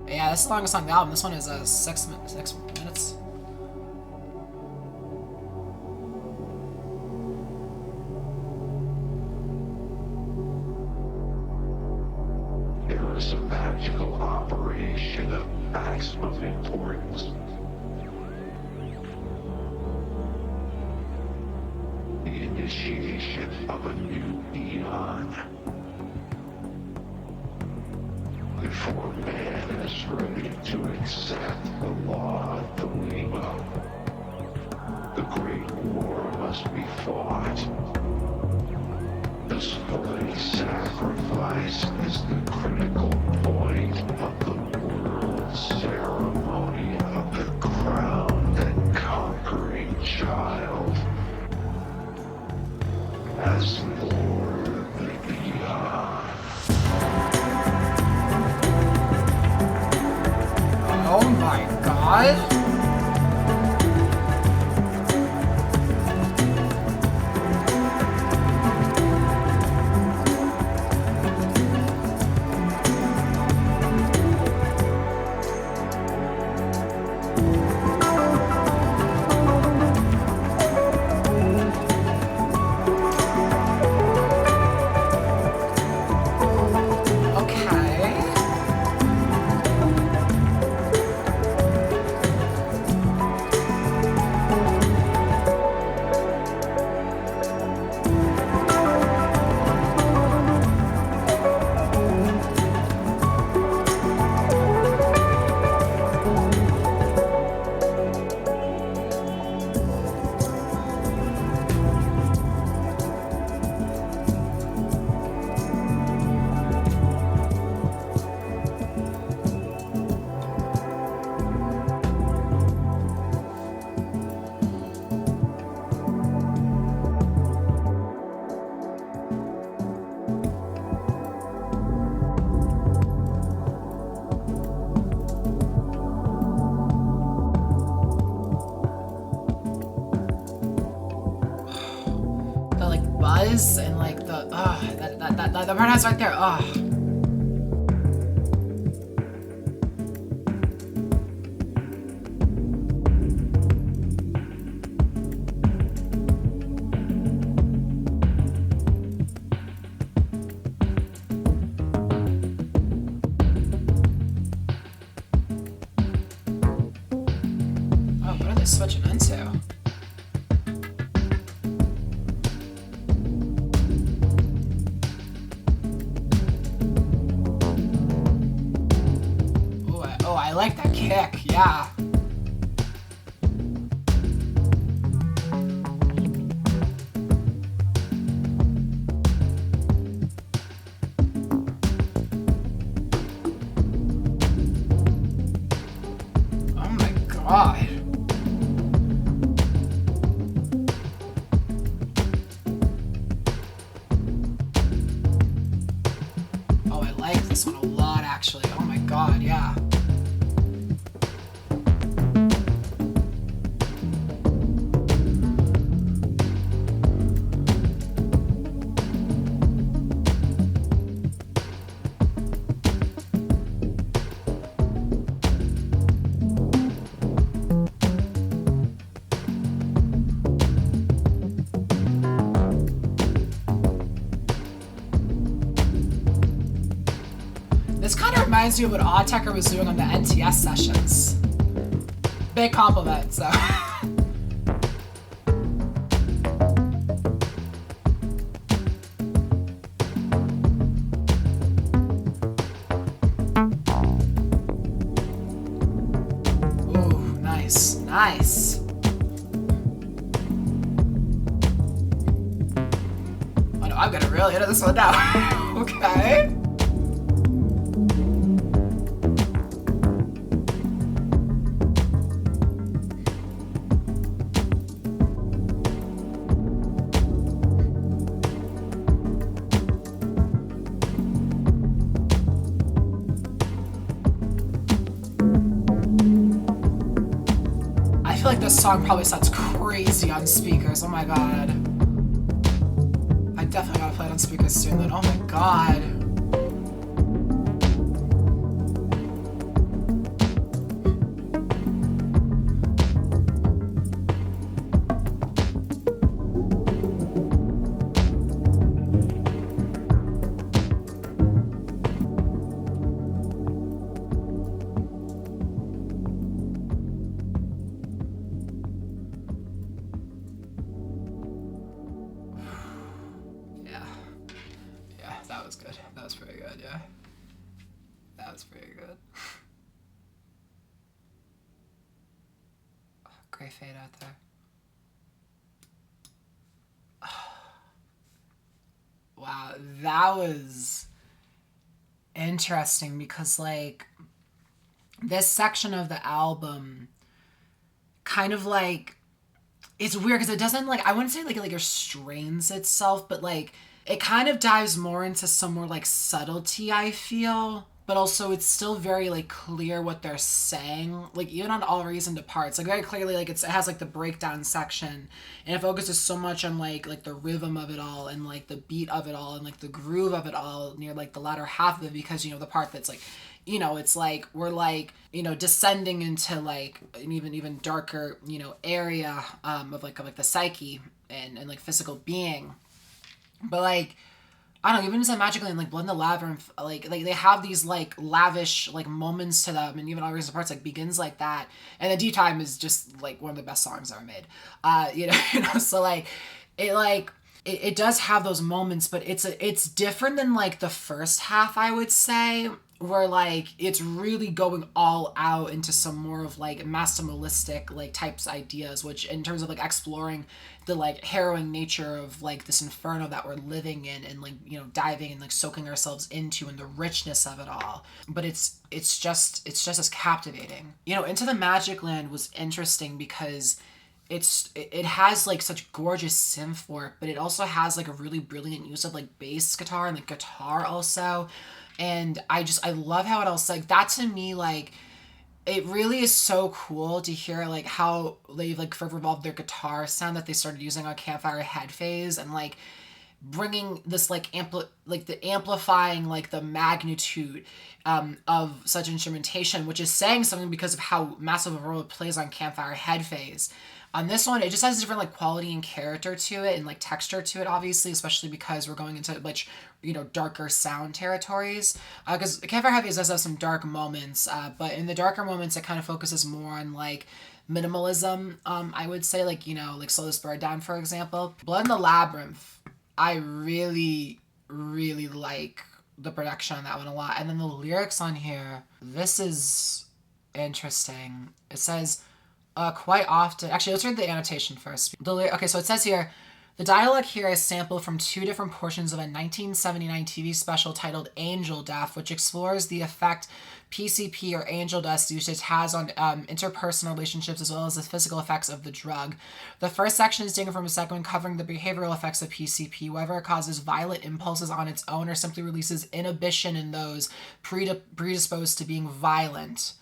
[SPEAKER 1] Yeah, this is the longest song on the album. This one is 6 minutes.
[SPEAKER 2] There is a magical operation of maximum importance. The initiation of a new eon. Before man is ready to accept the law of the Lima, the Great War must be fought. This bloody sacrifice is the critical point of the world ceremony of the crowned and conquering child. As Lord of the Beyond.
[SPEAKER 1] Oh my god. And like the that part has right there. What are they switching into? I like that kick, yeah. Oh my god. Oh, I like this one a lot, actually. Oh my god, yeah. This kind of reminds me of what Oddtecker was doing on the NTS sessions. Big compliment, so. Ooh, nice, nice. Oh no, I'm gonna really hit this one now. Okay. I feel like this song probably sounds crazy crazy on speakers. Oh my god. I definitely gotta play it on speakers soon then. Oh my god. That was good. That was pretty good, yeah. That was pretty good. Great fade out there. Wow, that was interesting because, like, this section of the album kind of, like, it's weird because it doesn't, like, I wouldn't say, like, it restrains itself, but, like, it kind of dives more into some more, like, subtlety, I feel. But also it's still very, like, clear what they're saying. Like, even on All Reason to Parts. Like, very clearly, like, it has, like, the breakdown section. And it focuses so much on, like the rhythm of it all. And, like, the beat of it all. And, like, the groove of it all near, like, the latter half of it. Because, you know, the part that's, like, you know, it's, like, we're, like, you know, descending into, like, an even darker, you know, area of the psyche and, like, physical being. But, like, I don't know, even inside Magically and, like, Blood in the Labyrinth, like, they have these, like, lavish, like, moments to them, and even All Reason Parts, like, begins like that. And then Deep Time is just, like, one of the best songs ever made. You know, so, like, it does have those moments, but it's different than, like, the first half, I would say, where, like, it's really going all out into some more of, like, maximalistic, like, types ideas, which in terms of, like, exploring the, like, harrowing nature of, like, this inferno that we're living in and, like, you know, diving and, like, soaking ourselves into and the richness of it all. But it's just as captivating. You know, Into the Magic Land was interesting because it has, like, such gorgeous synth work, but it also has, like, a really brilliant use of, like, bass guitar and, like, guitar also. And I love how it all, like, that to me, like, it really is so cool to hear, like, how they've, like, further evolved their guitar sound that they started using on Campfire Head Phase, and, like, bringing this, like, amplifying, like, the magnitude of such instrumentation, which is saying something because of how massive a role it plays on Campfire Head Phase. On this one, it just has a different, like, quality and character to it and, like, texture to it, obviously, especially because we're going into, like, you know, darker sound territories. Because Campfire Head Phase does have some dark moments, but in the darker moments, it kind of focuses more on, like, minimalism, I would say, like, you know, like Slow This Bird Down, for example. Blood in the Labyrinth, I really, really like the production on that one a lot. And then the lyrics on here, this is interesting. It says, quite often, actually, let's read the annotation first. Okay, so it says here, the dialogue here is sampled from two different portions of a 1979 TV special titled Angel Death, which explores the effect PCP or angel dust usage has on interpersonal relationships as well as the physical effects of the drug. The first section is taken from a second one covering the behavioral effects of PCP, whether it causes violent impulses on its own or simply releases inhibition in those predisposed to being violent.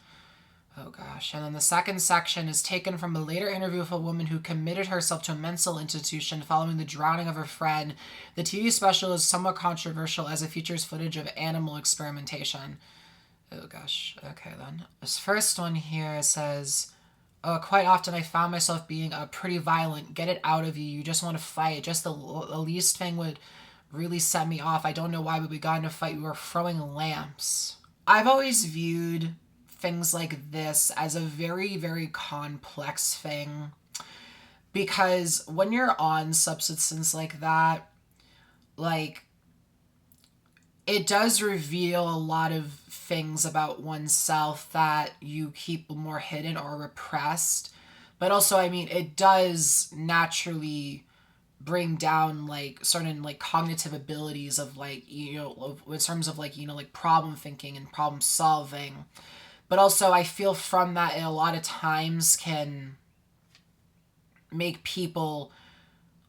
[SPEAKER 1] Oh gosh. And then the second section is taken from a later interview with a woman who committed herself to a mental institution following the drowning of her friend. The TV special is somewhat controversial as it features footage of animal experimentation. Oh gosh. Okay then. This first one here says, quite often I found myself being pretty violent. Get it out of you. You just want to fight. Just the least thing would really set me off. I don't know why, but we got in a fight. We were throwing lamps. I've always viewed things like this as a very, very complex thing, because when you're on substances like that, like, it does reveal a lot of things about oneself that you keep more hidden or repressed. But also, I mean, it does naturally bring down, like, certain, like, cognitive abilities of, like, you know, in terms of, like, you know, like, problem thinking and problem solving. But also, I feel from that, it a lot of times can make people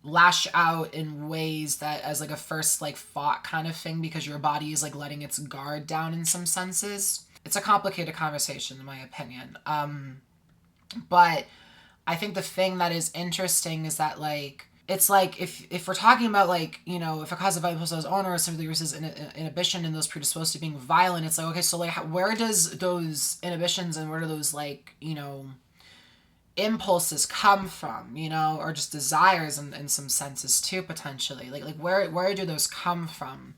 [SPEAKER 1] lash out in ways that as, like, a first, like, thought kind of thing, because your body is, like, letting its guard down in some senses. It's a complicated conversation, in my opinion. But I think the thing that is interesting is that, like, it's like if we're talking about, like, you know, if a cause of violence is owner simply versus inhibition and those predisposed to being violent, it's like, okay, so like where does those inhibitions and where do those, like, you know, impulses come from, you know, or just desires in some senses too, potentially, like where do those come from?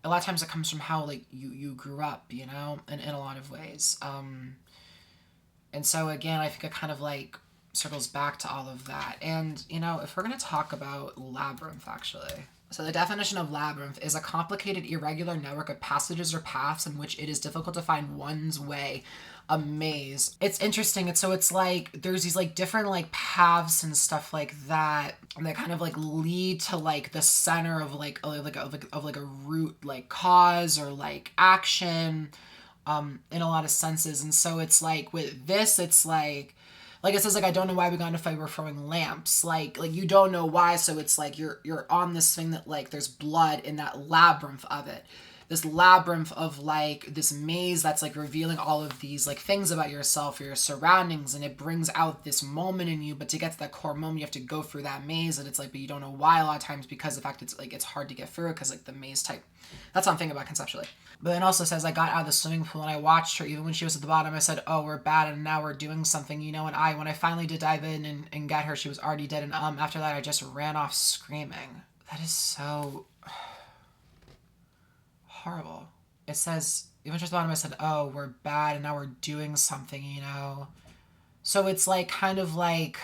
[SPEAKER 1] A lot of times it comes from how, like, you grew up, you know, in a lot of ways. And so again, I think it kind of like circles back to all of that. And, you know, if we're going to talk about labyrinth, actually. So the definition of labyrinth is a complicated, irregular network of passages or paths in which it is difficult to find one's way, a maze. It's interesting. It's like there's these like different like paths and stuff like that kind of like lead to like the center of like a root like cause or like action in a lot of senses. And so it's like with this, it's like it says, like, I don't know why we got into a fight, we're throwing lamps. Like you don't know why, so it's like you're on this thing that, like, there's blood in that labyrinth of it. This labyrinth of, like, this maze that's, like, revealing all of these, like, things about yourself or your surroundings, and it brings out this moment in you, but to get to that core moment, you have to go through that maze, and it's like, but you don't know why a lot of times, because the fact it's, like, it's hard to get through it, because, like, the maze type. That's what I'm thinking about conceptually. But then also says, I got out of the swimming pool and I watched her. Even when she was at the bottom, I said, oh, we're bad and now we're doing something, you know. And when I finally did dive in and get her, she was already dead. And after that, I just ran off screaming. That is so horrible. It says, even when she was at the bottom, I said, oh, we're bad and now we're doing something, you know. So it's like kind of like,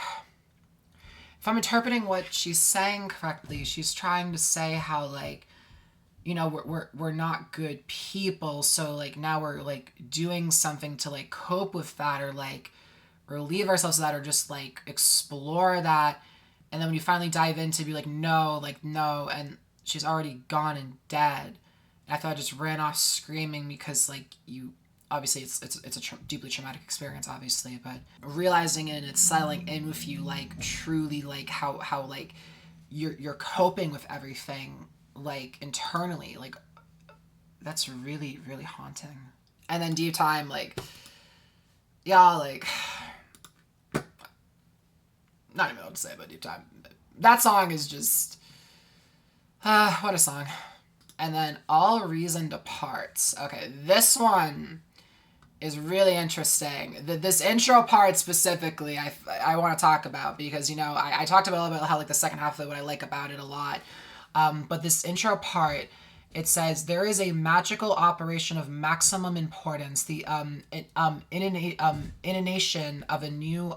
[SPEAKER 1] if I'm interpreting what she's saying correctly, she's trying to say how, like, you know, we're not good people, so, like, now we're, like, doing something to, like, cope with that, or, like, relieve ourselves of that, or just, like, explore that, and then when you finally dive in to be like, no, and she's already gone and dead, and I thought I just ran off screaming because, like, you, obviously, it's a deeply traumatic experience, obviously, but realizing it and it's settling in with you, like, truly, like, how like, you're coping with everything, like, internally, like, that's really, really haunting. And then Deep Time, like, yeah, like, not even what to say about Deep Time. That song is just, what a song. And then All Reason Departs. Okay, this one is really interesting. This intro part specifically, I want to talk about, because, you know, I talked about a little bit how, like, the second half of it, what I like about it a lot. But this intro part, it says, there is a magical operation of maximum importance, the initiation of a new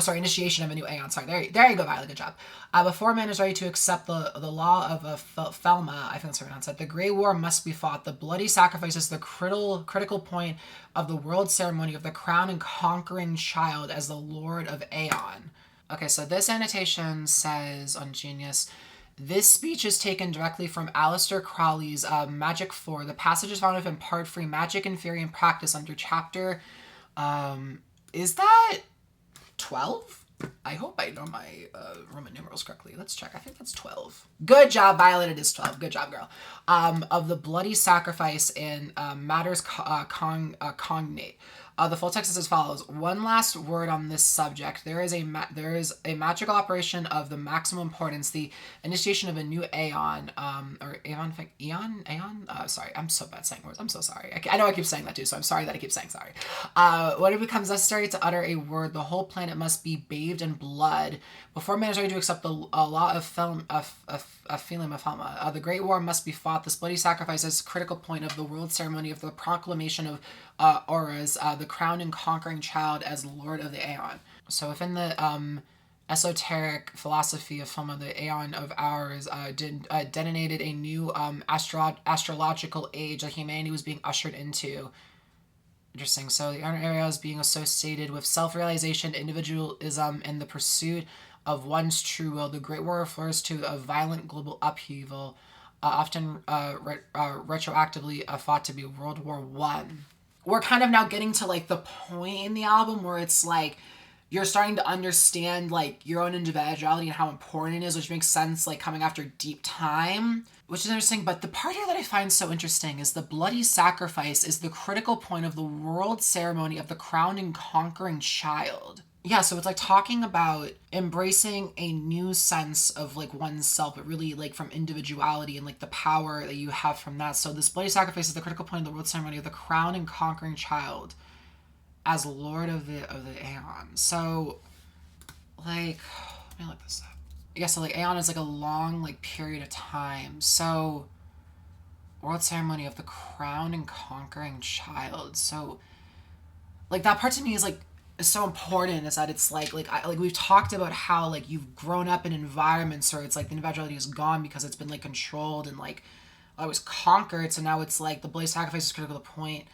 [SPEAKER 1] initiation of a new aeon. Sorry, there you go, Violet, good job. Before man is ready to accept the law of Thelma, I think that's what I said, the Great War must be fought. The bloody sacrifice is the critical point of the world ceremony of the crown and conquering child as the Lord of Aeon. Okay, so this annotation says on Genius, this speech is taken directly from Aleister Crowley's Magic 4. The passage is found within Part 3, Magic and Theory and Practice, under chapter, is that 12? I hope I know my Roman numerals correctly. Let's check. I think that's 12. Good job, Violet. It is 12. Good job, girl. Of the bloody sacrifice in matters cognate. The full text is as follows. One last word on this subject. There is a magical operation of the maximum importance, the initiation of a new aeon, sorry, I'm so bad saying words. I'm so sorry. I know I keep saying that too, so I'm sorry that I keep saying sorry. When it becomes necessary to utter a word, the whole planet must be bathed in blood. Before man is ready to accept the law of Helium, the Great War must be fought. This bloody sacrifice is a critical point of the world ceremony of the proclamation of auras, the crowned and conquering child as Lord of the Aeon. So within the esoteric philosophy of Thelma, the Aeon of ours detonated a new astrological age that humanity was being ushered into. Interesting. So the inner area is being associated with self-realization, individualism, and the pursuit of one's true will. The Great War refers to a violent global upheaval, often retroactively thought to be World War I. We're kind of now getting to, like, the point in the album where it's like, you're starting to understand like your own individuality and how important it is, which makes sense like coming after deep time, which is interesting. But the part here that I find so interesting is the bloody sacrifice is the critical point of the world ceremony of the crowned and conquering child. Yeah, so it's like talking about embracing a new sense of like oneself, but really like from individuality and like the power that you have from that. So this bloody sacrifice is the critical point of the world ceremony of the crowned and conquering child as Lord of the Aeon. So, like, let me look this up. Yeah, so like Aeon is like a long like period of time. So, world ceremony of the crowned and conquering child. So, like that part to me is like is so important. Is that it's like we've talked about how like you've grown up in environments where it's like the individuality is gone because it's been like controlled and like I was conquered. So now it's like the bloody sacrifice is critical point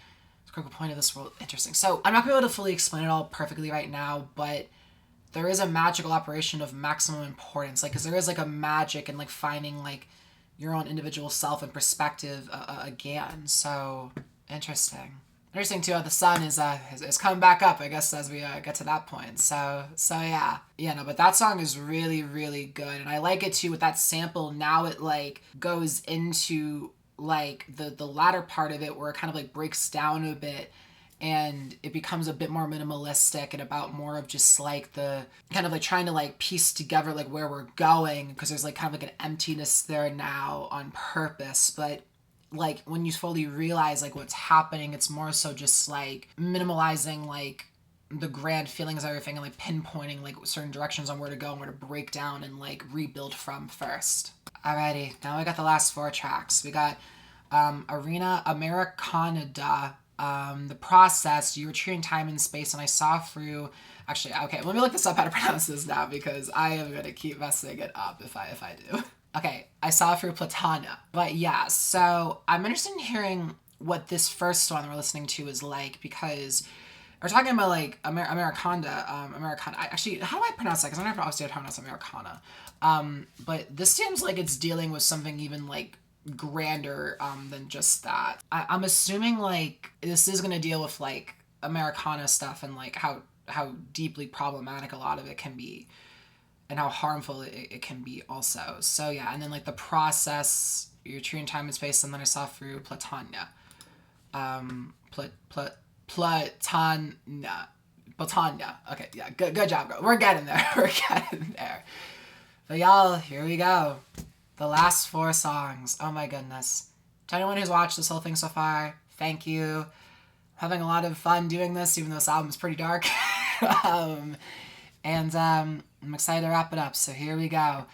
[SPEAKER 1] of this world. Interesting. So I'm not gonna be able to fully explain it all perfectly right now, but there is a magical operation of maximum importance, like because there is like a magic and like finding like your own individual self and perspective again. So interesting too. How the sun is coming back up, I guess, as we get to that point. So yeah, but that song is really, really good, and I like it too with that sample. Now it like goes into like the latter part of it where it kind of like breaks down a bit and it becomes a bit more minimalistic and about more of just like the kind of like trying to like piece together like where we're going, because there's like kind of like an emptiness there now on purpose. But like when you fully realize like what's happening, it's more so just like minimalizing like the grand feelings of everything and like pinpointing like certain directions on where to go and where to break down and like rebuild from first. Alrighty, now we got the last 4 tracks. We got Arena, Americanada, The Process, You Retreat in Time and Space, and I Saw Through... Actually, okay, let me look this up how to pronounce this now, because I am going to keep messing it up if I do. Okay, I Saw Through Platonia. But yeah, so I'm interested in hearing what this first one we're listening to is like, because we're talking about like Americanada. Actually, how do I pronounce that? Because I never obviously how to pronounce Americana. But this seems like it's dealing with something even like grander than just that. I'm assuming like this is going to deal with like Americana stuff and like how deeply problematic a lot of it can be and how harmful it can be also. So yeah, and then like The Process, Your True in Time and Space, and then I Saw Through Platonia. Platonia. Okay, yeah, good job, girl. We're getting there. But y'all, here we go. The last 4 songs. Oh my goodness. To anyone who's watched this whole thing so far, thank you. I'm having a lot of fun doing this, even though this album is pretty dark. I'm excited to wrap it up, so here we go.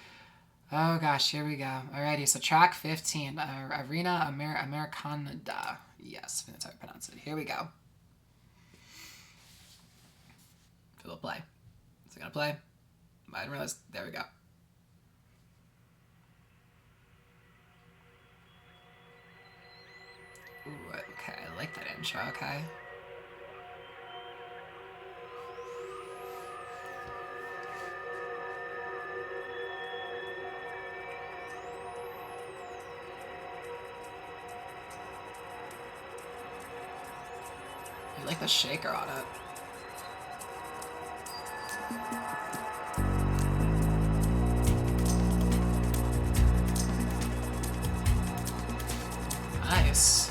[SPEAKER 1] Oh gosh, here we go. Alrighty, so track 15, Arena Americanada. Yes, I think that's how I pronounce it. Here we go. If it'll play. Is it gonna play? I didn't realize. There we go. Ooh, okay, I like that intro, okay. I like the shaker on it. Nice.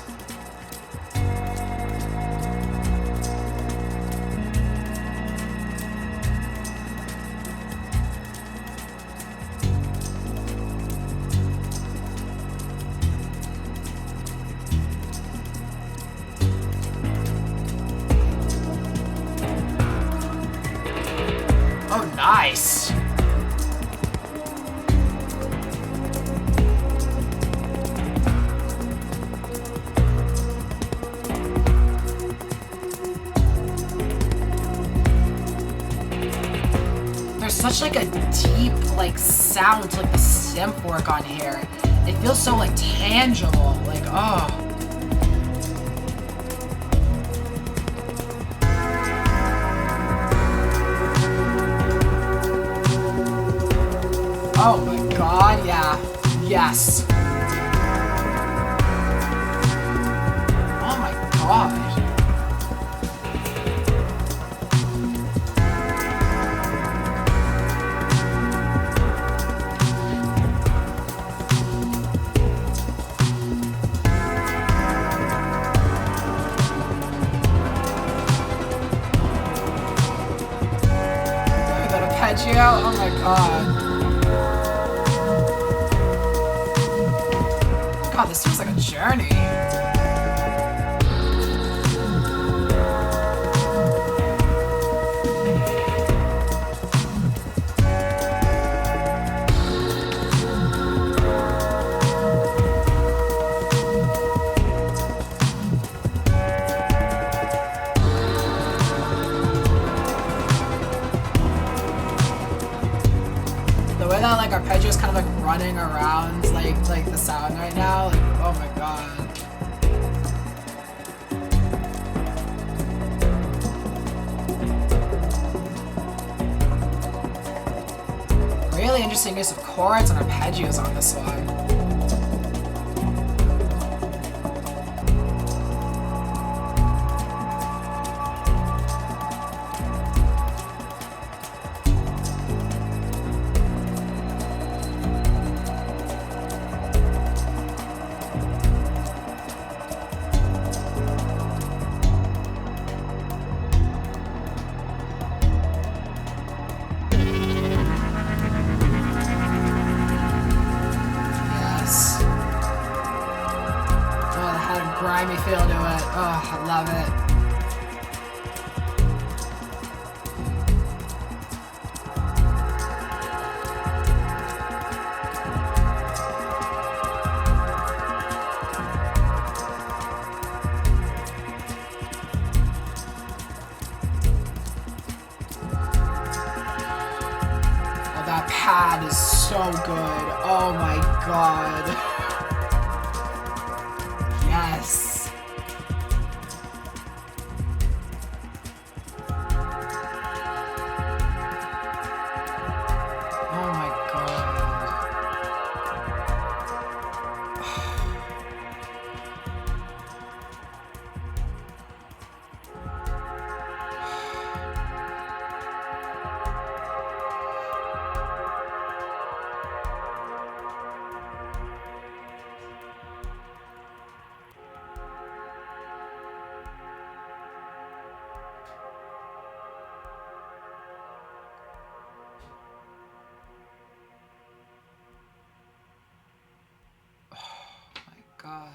[SPEAKER 1] Oh, nice. There's such like a deep like sound to like the synth work on here. It feels so like tangible, like oh. Oh my god, yeah. Yes. Oh my god. god. God, this feels like a journey. That like arpeggio is kind of like running around like the sound right now, like oh my god. Really interesting use of chords and arpeggios on this one. Grimy feel to it. Oh, I love it. Oh, that pad is so good. Oh my god. Yes. Oh my god. God.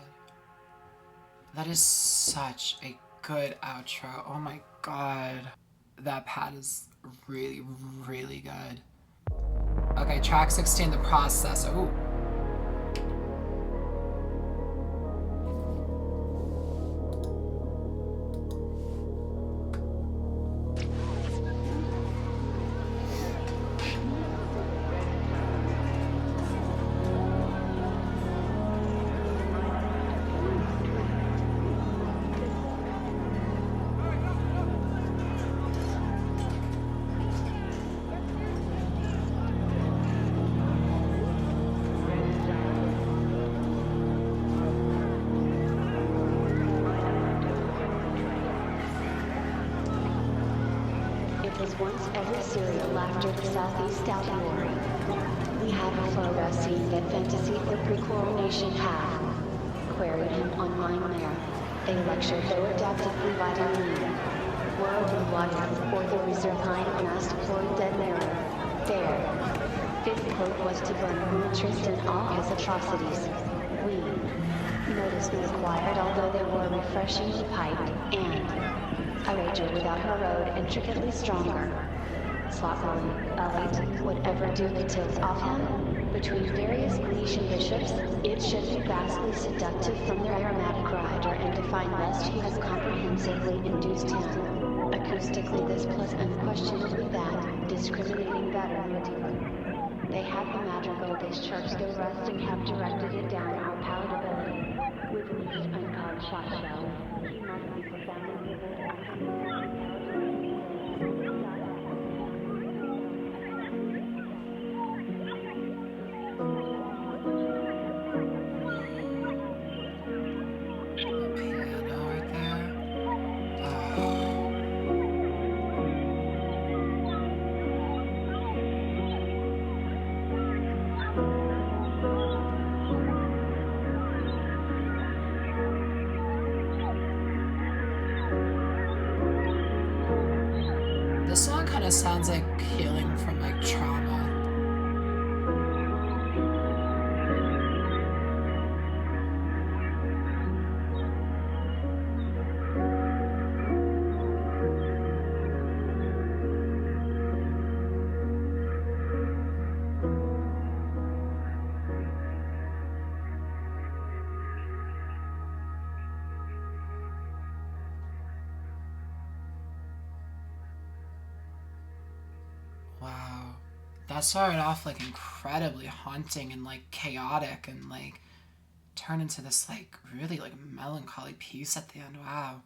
[SPEAKER 1] That is such a good outro. Oh my god. That pad is really, really good. Okay, track 16, The Process. Ooh.
[SPEAKER 8] Once every serial laughter the Southeast outdoor. We have a photo scene that fantasy the pre-coronation had. Queried him on Line There. They lectured though adapted Leviathan. World and water, or the reserve line mass deployed dead mirror. There. Fifth quote was to burn Runetrist and all his atrocities. We. Notice no required, although they were refreshingly piped, and a rager without her road intricately stronger. Slothfully, elite, would ever do the tilt off him? Between various Grecian bishops, it should be vastly seductive from their aromatic rider and define lest he has comprehensively induced him. Acoustically this plus unquestionably that, discriminating better motive. They have the madrigal this church go rust and have directed it down our palatability. With least uncalled shot shell, he must be profoundly vivid and
[SPEAKER 1] This song kind of sounds like healing from like trauma. that started off like incredibly haunting and like chaotic and like turned into this like really like melancholy piece at the end. Wow.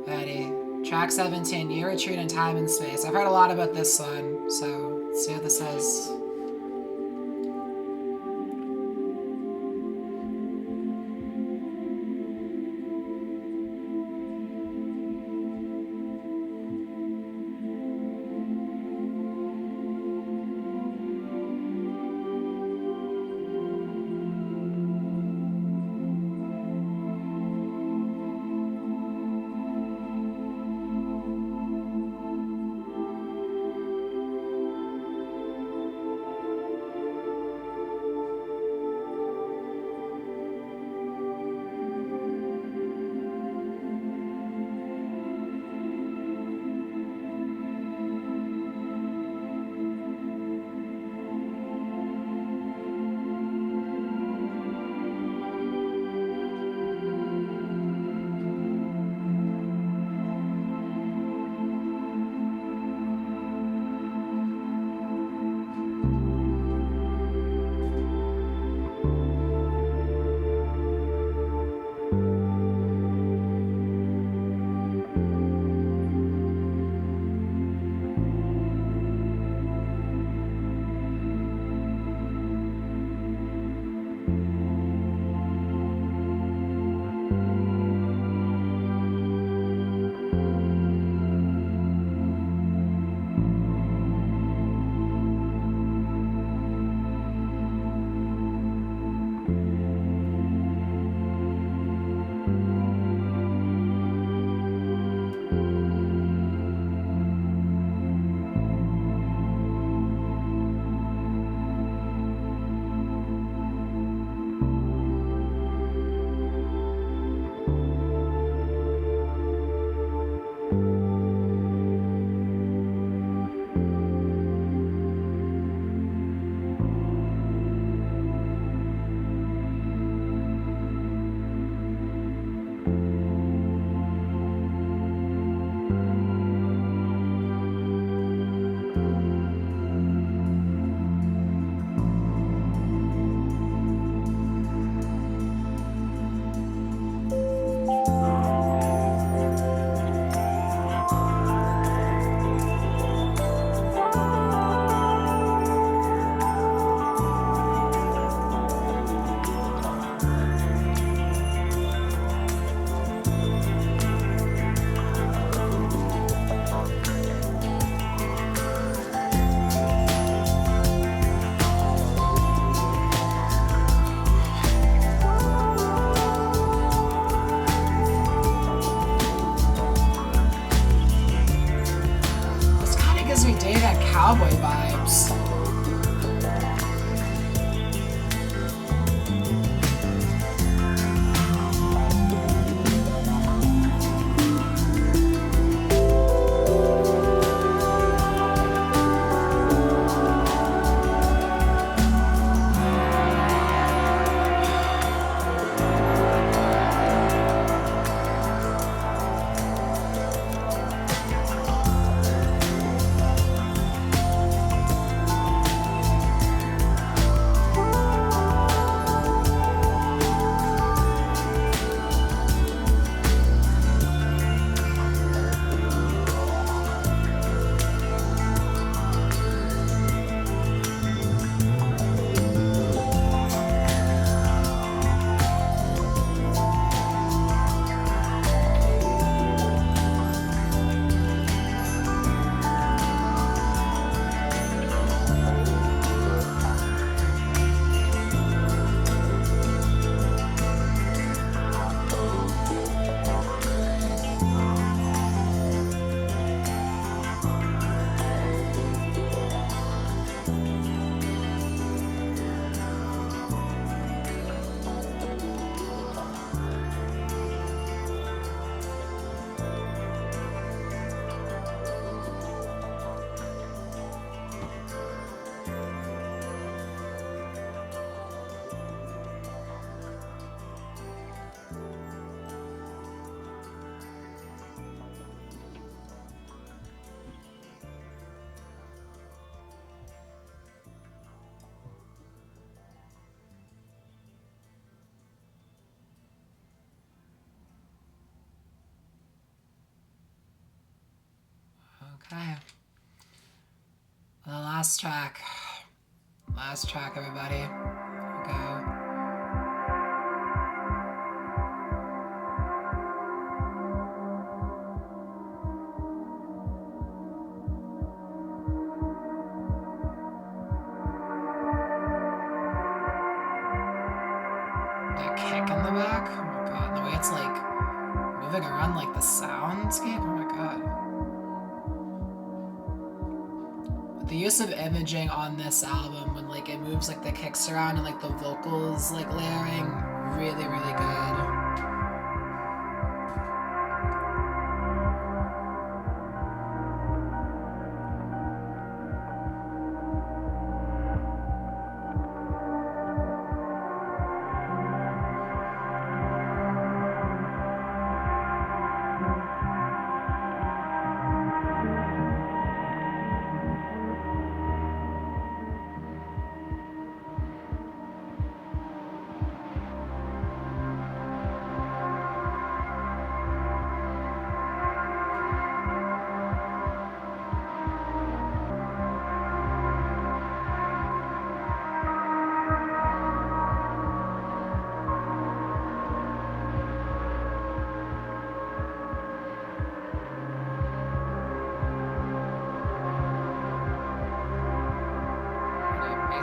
[SPEAKER 1] Ready. Track 17, You Retreat in Time and Space. I've heard a lot about this one, so let's see what this says. Okay. The last track. Last track, everybody. Here we go. That kick in the back. Oh my god. The way it's like moving around like the soundscape. Oh my god. The use of imaging on this album when like it moves like the kicks around and like the vocals like layering, really, really good.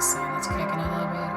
[SPEAKER 1] So that's kicking a little bit.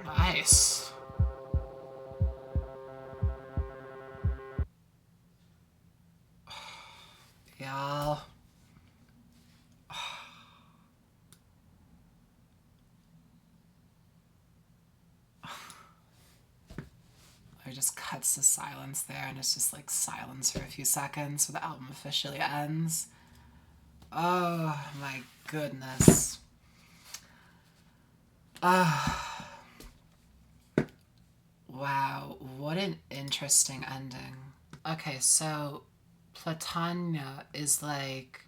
[SPEAKER 1] Nice. Y'all. It just cuts to silence there, and it's just like silence for a few seconds before the album officially ends. Oh my goodness. Wow, what an interesting ending. Okay, so Platonia is like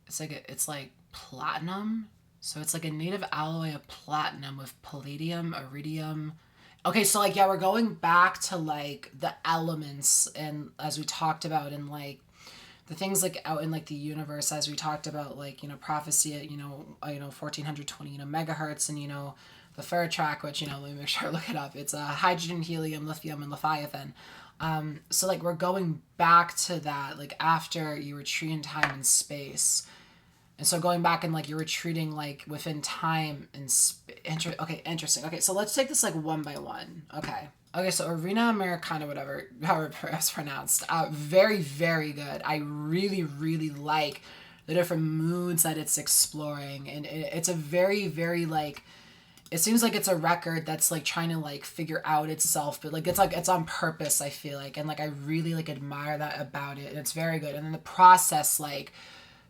[SPEAKER 1] it's like platinum. So it's like a native alloy of platinum with palladium, iridium. Okay, so like yeah, we're going back to like the elements, and as we talked about in like the things like out in like the universe, as we talked about, like, you know, prophecy at 1420 megahertz, and the third track, which let me make sure I look it up, it's hydrogen, helium, lithium, and Leviathan. So like we're going back to that, like after you retreat in time and space, and so going back and like you're retreating like within time and okay, interesting. Okay, so let's take this like one by one. Okay, so Arena Americana, whatever, however it's pronounced, very, very good. I really, really like the different moods that it's exploring, and it's a very, very like, it seems like it's a record that's like trying to like figure out itself, but like it's on purpose, I feel like, and like I really like admire that about it, and it's very good. And then the process like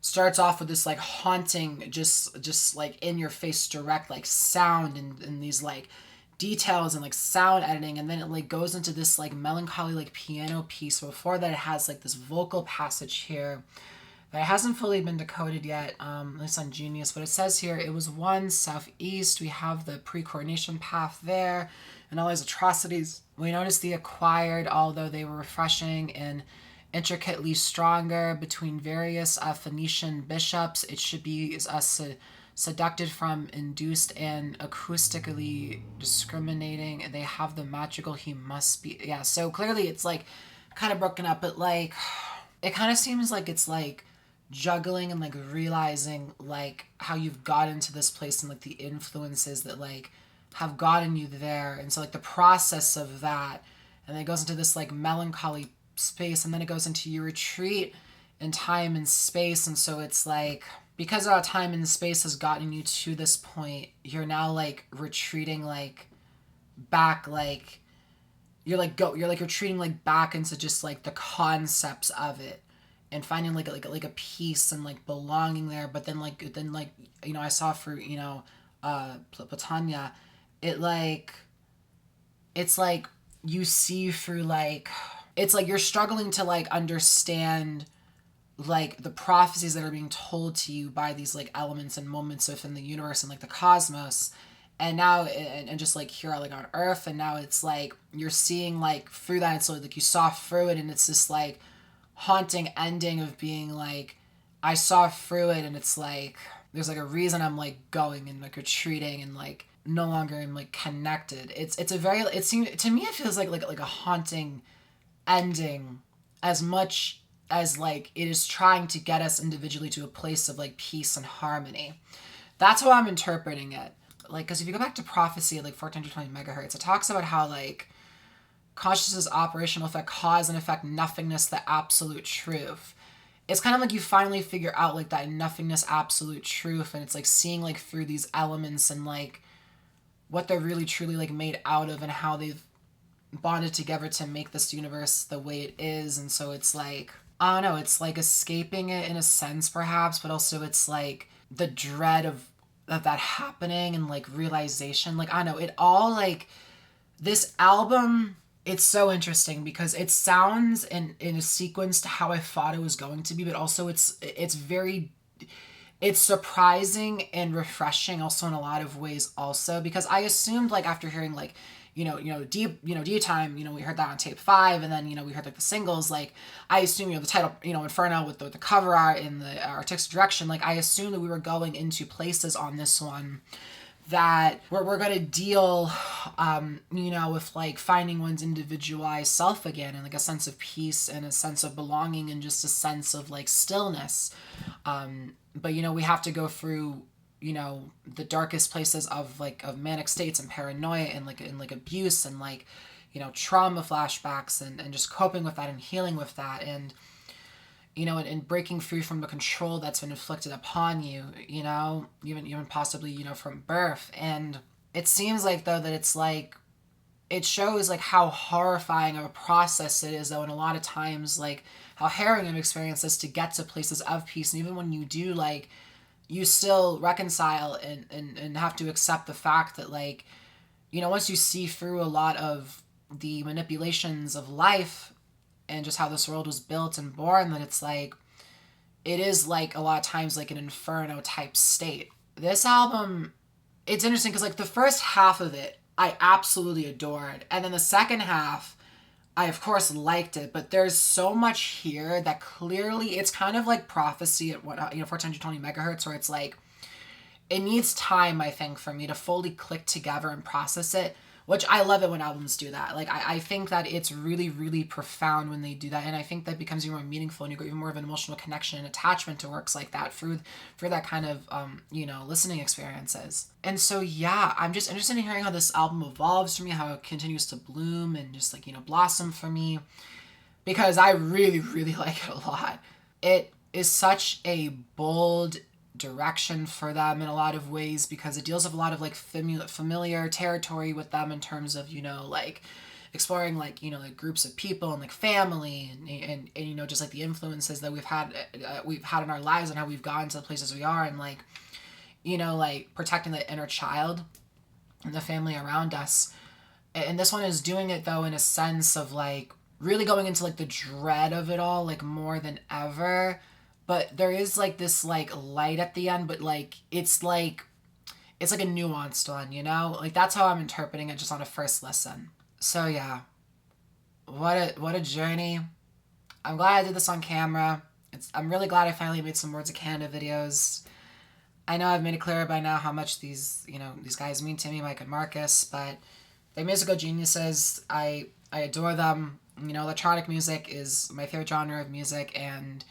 [SPEAKER 1] starts off with this like haunting, just like in your face direct like sound and these like details and like sound editing, and then it like goes into this like melancholy like piano piece. Before that, it has like this vocal passage here that hasn't fully been decoded yet, at least on Genius, but it says here it was one southeast. We have the pre-coronation path there and all these atrocities. We noticed the acquired, although they were refreshing and intricately stronger between various Phoenician bishops. It should be seducted from, induced, and acoustically discriminating. They have the magical he must be. Yeah, so clearly it's like kind of broken up, but like it kind of seems like it's like juggling and like realizing like how you've gotten to this place and like the influences that like have gotten you there, and so like the process of that, and then it goes into this like melancholy space, and then it goes into your retreat in time and space. And so it's like because our time and space has gotten you to this point, you're now like retreating like back, like you're retreating like back into just like the concepts of it and finding like a peace and like belonging there. But then you know, I saw for, you know, Platonia, it's like you see through like, it's like you're struggling to like understand like the prophecies that are being told to you by these like elements and moments within the universe and like the cosmos. And now, and just like here like on Earth, and now it's like you're seeing like through that, and so like you saw through it, and it's this like haunting ending of being like, I saw through it, and it's like there's like a reason I'm like going and like retreating and like no longer am like connected. It's a very, it seems to me, it feels like a haunting ending, as much as like it is trying to get us individually to a place of like peace and harmony. That's how I'm interpreting it. Like, because if you go back to prophecy at like 1420 megahertz, it talks about how like consciousness is operational effect, cause and effect, nothingness, the absolute truth. It's kind of like you finally figure out like that nothingness, absolute truth, and it's like seeing like through these elements and like what they're really truly like made out of and how they've bonded together to make this universe the way it is. And so it's like, I don't know, it's like escaping it in a sense perhaps, but also it's like the dread of that happening and like realization. Like, I don't know, it all like, this album, it's so interesting because it sounds in a sequence to how I thought it was going to be, but also it's surprising and refreshing also in a lot of ways also, because I assumed like after hearing like, D-Time, we heard that on tape 5, and then, we heard like the singles, like I assume, the title, Inferno with the cover art and the artistic direction, like I assumed that we were going into places on this one that we're going to deal, with like finding one's individualized self again, and like a sense of peace and a sense of belonging and just a sense of like stillness. But, we have to go through, the darkest places of manic states and paranoia and like abuse and like, trauma flashbacks and just coping with that and healing with that. And, and breaking free from the control that's been inflicted upon you, even possibly, from birth. And it seems like, though, that it's like, it shows like how horrifying of a process it is, though, and a lot of times like how harrowing of experience is to get to places of peace. And even when you do, like, you still reconcile and have to accept the fact that, like, once you see through a lot of the manipulations of life and just how this world was built and born, that it's like, it is like a lot of times like an inferno type state. This album, it's interesting because like the first half of it, I absolutely adored. And then the second half, I of course liked it, but there's so much here that clearly it's kind of like prophecy at 420 megahertz, where it's like, it needs time, I think, for me to fully click together and process it, which I love it when albums do that. Like, I think that it's really, really profound when they do that, and I think that becomes even more meaningful, and you get even more of an emotional connection and attachment to works like that through that kind of, listening experiences. And so, yeah, I'm just interested in hearing how this album evolves for me, how it continues to bloom and just, like, blossom for me, because I really, really like it a lot. It is such a bold direction for them in a lot of ways, because it deals with a lot of like familiar territory with them in terms of like exploring like like groups of people and like family and just like the influences that we've had in our lives and how we've gotten to the places we are, and like like protecting the inner child and the family around us. And this one is doing it though in a sense of like really going into like the dread of it all, like more than ever. But there is like this like light at the end, but like it's like a nuanced one, like that's how I'm interpreting it just on a first listen. So yeah, what a journey. I'm glad I did this on camera. I'm really glad I finally made some Boards of Canada videos. I know I've made it clear by now how much these guys mean to me, Mike and Marcus, but they're musical geniuses. I adore them. Electronic music is my favorite genre of music, and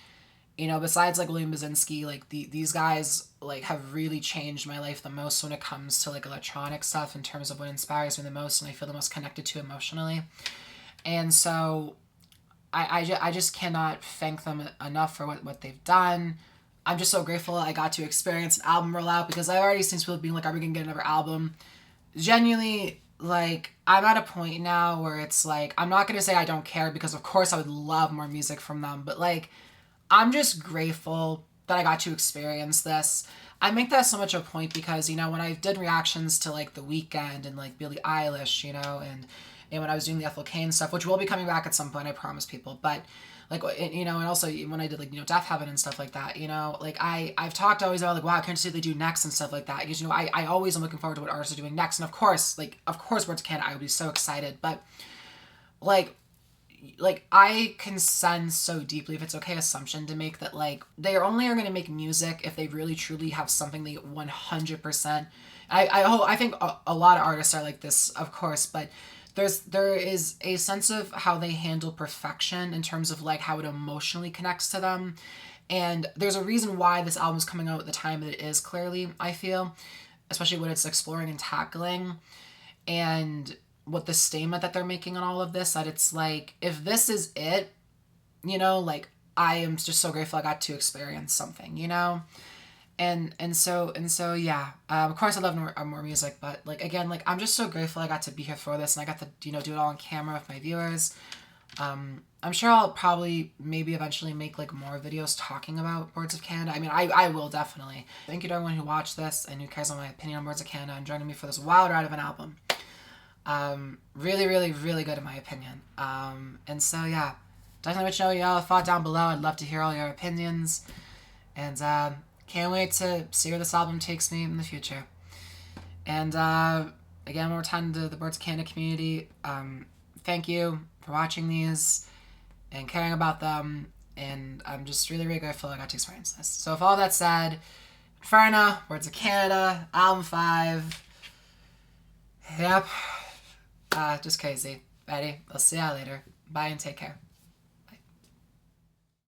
[SPEAKER 1] besides like William Basinski, like these guys like have really changed my life the most when it comes to like electronic stuff in terms of what inspires me the most and I feel the most connected to emotionally. And so I just cannot thank them enough for what they've done. I'm just so grateful I got to experience an album rollout, because I already seen people being like, are we gonna get another album? Genuinely, like, I'm at a point now where it's like, I'm not gonna say I don't care, because of course I would love more music from them, but like, I'm just grateful that I got to experience this. I make that so much a point because, you know, when I did reactions to like The Weeknd and like Billie Eilish, you know, and when I was doing the Ethel Cain stuff, which will be coming back at some point, I promise people, but like, you know, and also when I did like, you know, Death Heaven and stuff like that, you know, like I've talked always about like, wow, can't you see what they do next and stuff like that, because, you know, I always am looking forward to what artists are doing next, and of course Boards of Canada, I would be so excited, but like I can sense so deeply, if it's okay assumption to make, that like they only are going to make music if they really truly have something they 100%. I think a lot of artists are like this, of course, but there is a sense of how they handle perfection in terms of like how it emotionally connects to them, and there's a reason why this album is coming out at the time that it is, clearly, I feel, especially what it's exploring and tackling, and what the statement that they're making on all of this, that it's like, if this is it, you know, like, I am just so grateful I got to experience something, you know, and so yeah, of course I love more music, but like, again, like, I'm just so grateful I got to be here for this, and I got to, you know, do it all on camera with my viewers. I'm sure I'll probably maybe eventually make like more videos talking about Boards of Canada. I mean, I will definitely. Thank you to everyone who watched this and who cares about my opinion on Boards of Canada and joining me for this wild ride of an album. Really, really, really good in my opinion. And so yeah, definitely let me know y'all thought down below. I'd love to hear all your opinions, and can't wait to see where this album takes me in the future. And again, one more time to the Boards of Canada community, thank you for watching these and caring about them, and I'm just really, really grateful I got to experience this. So with all that said, Inferno, Boards of Canada, album 5. Yep. Just crazy. Ready? I'll see y'all later. Bye and take care.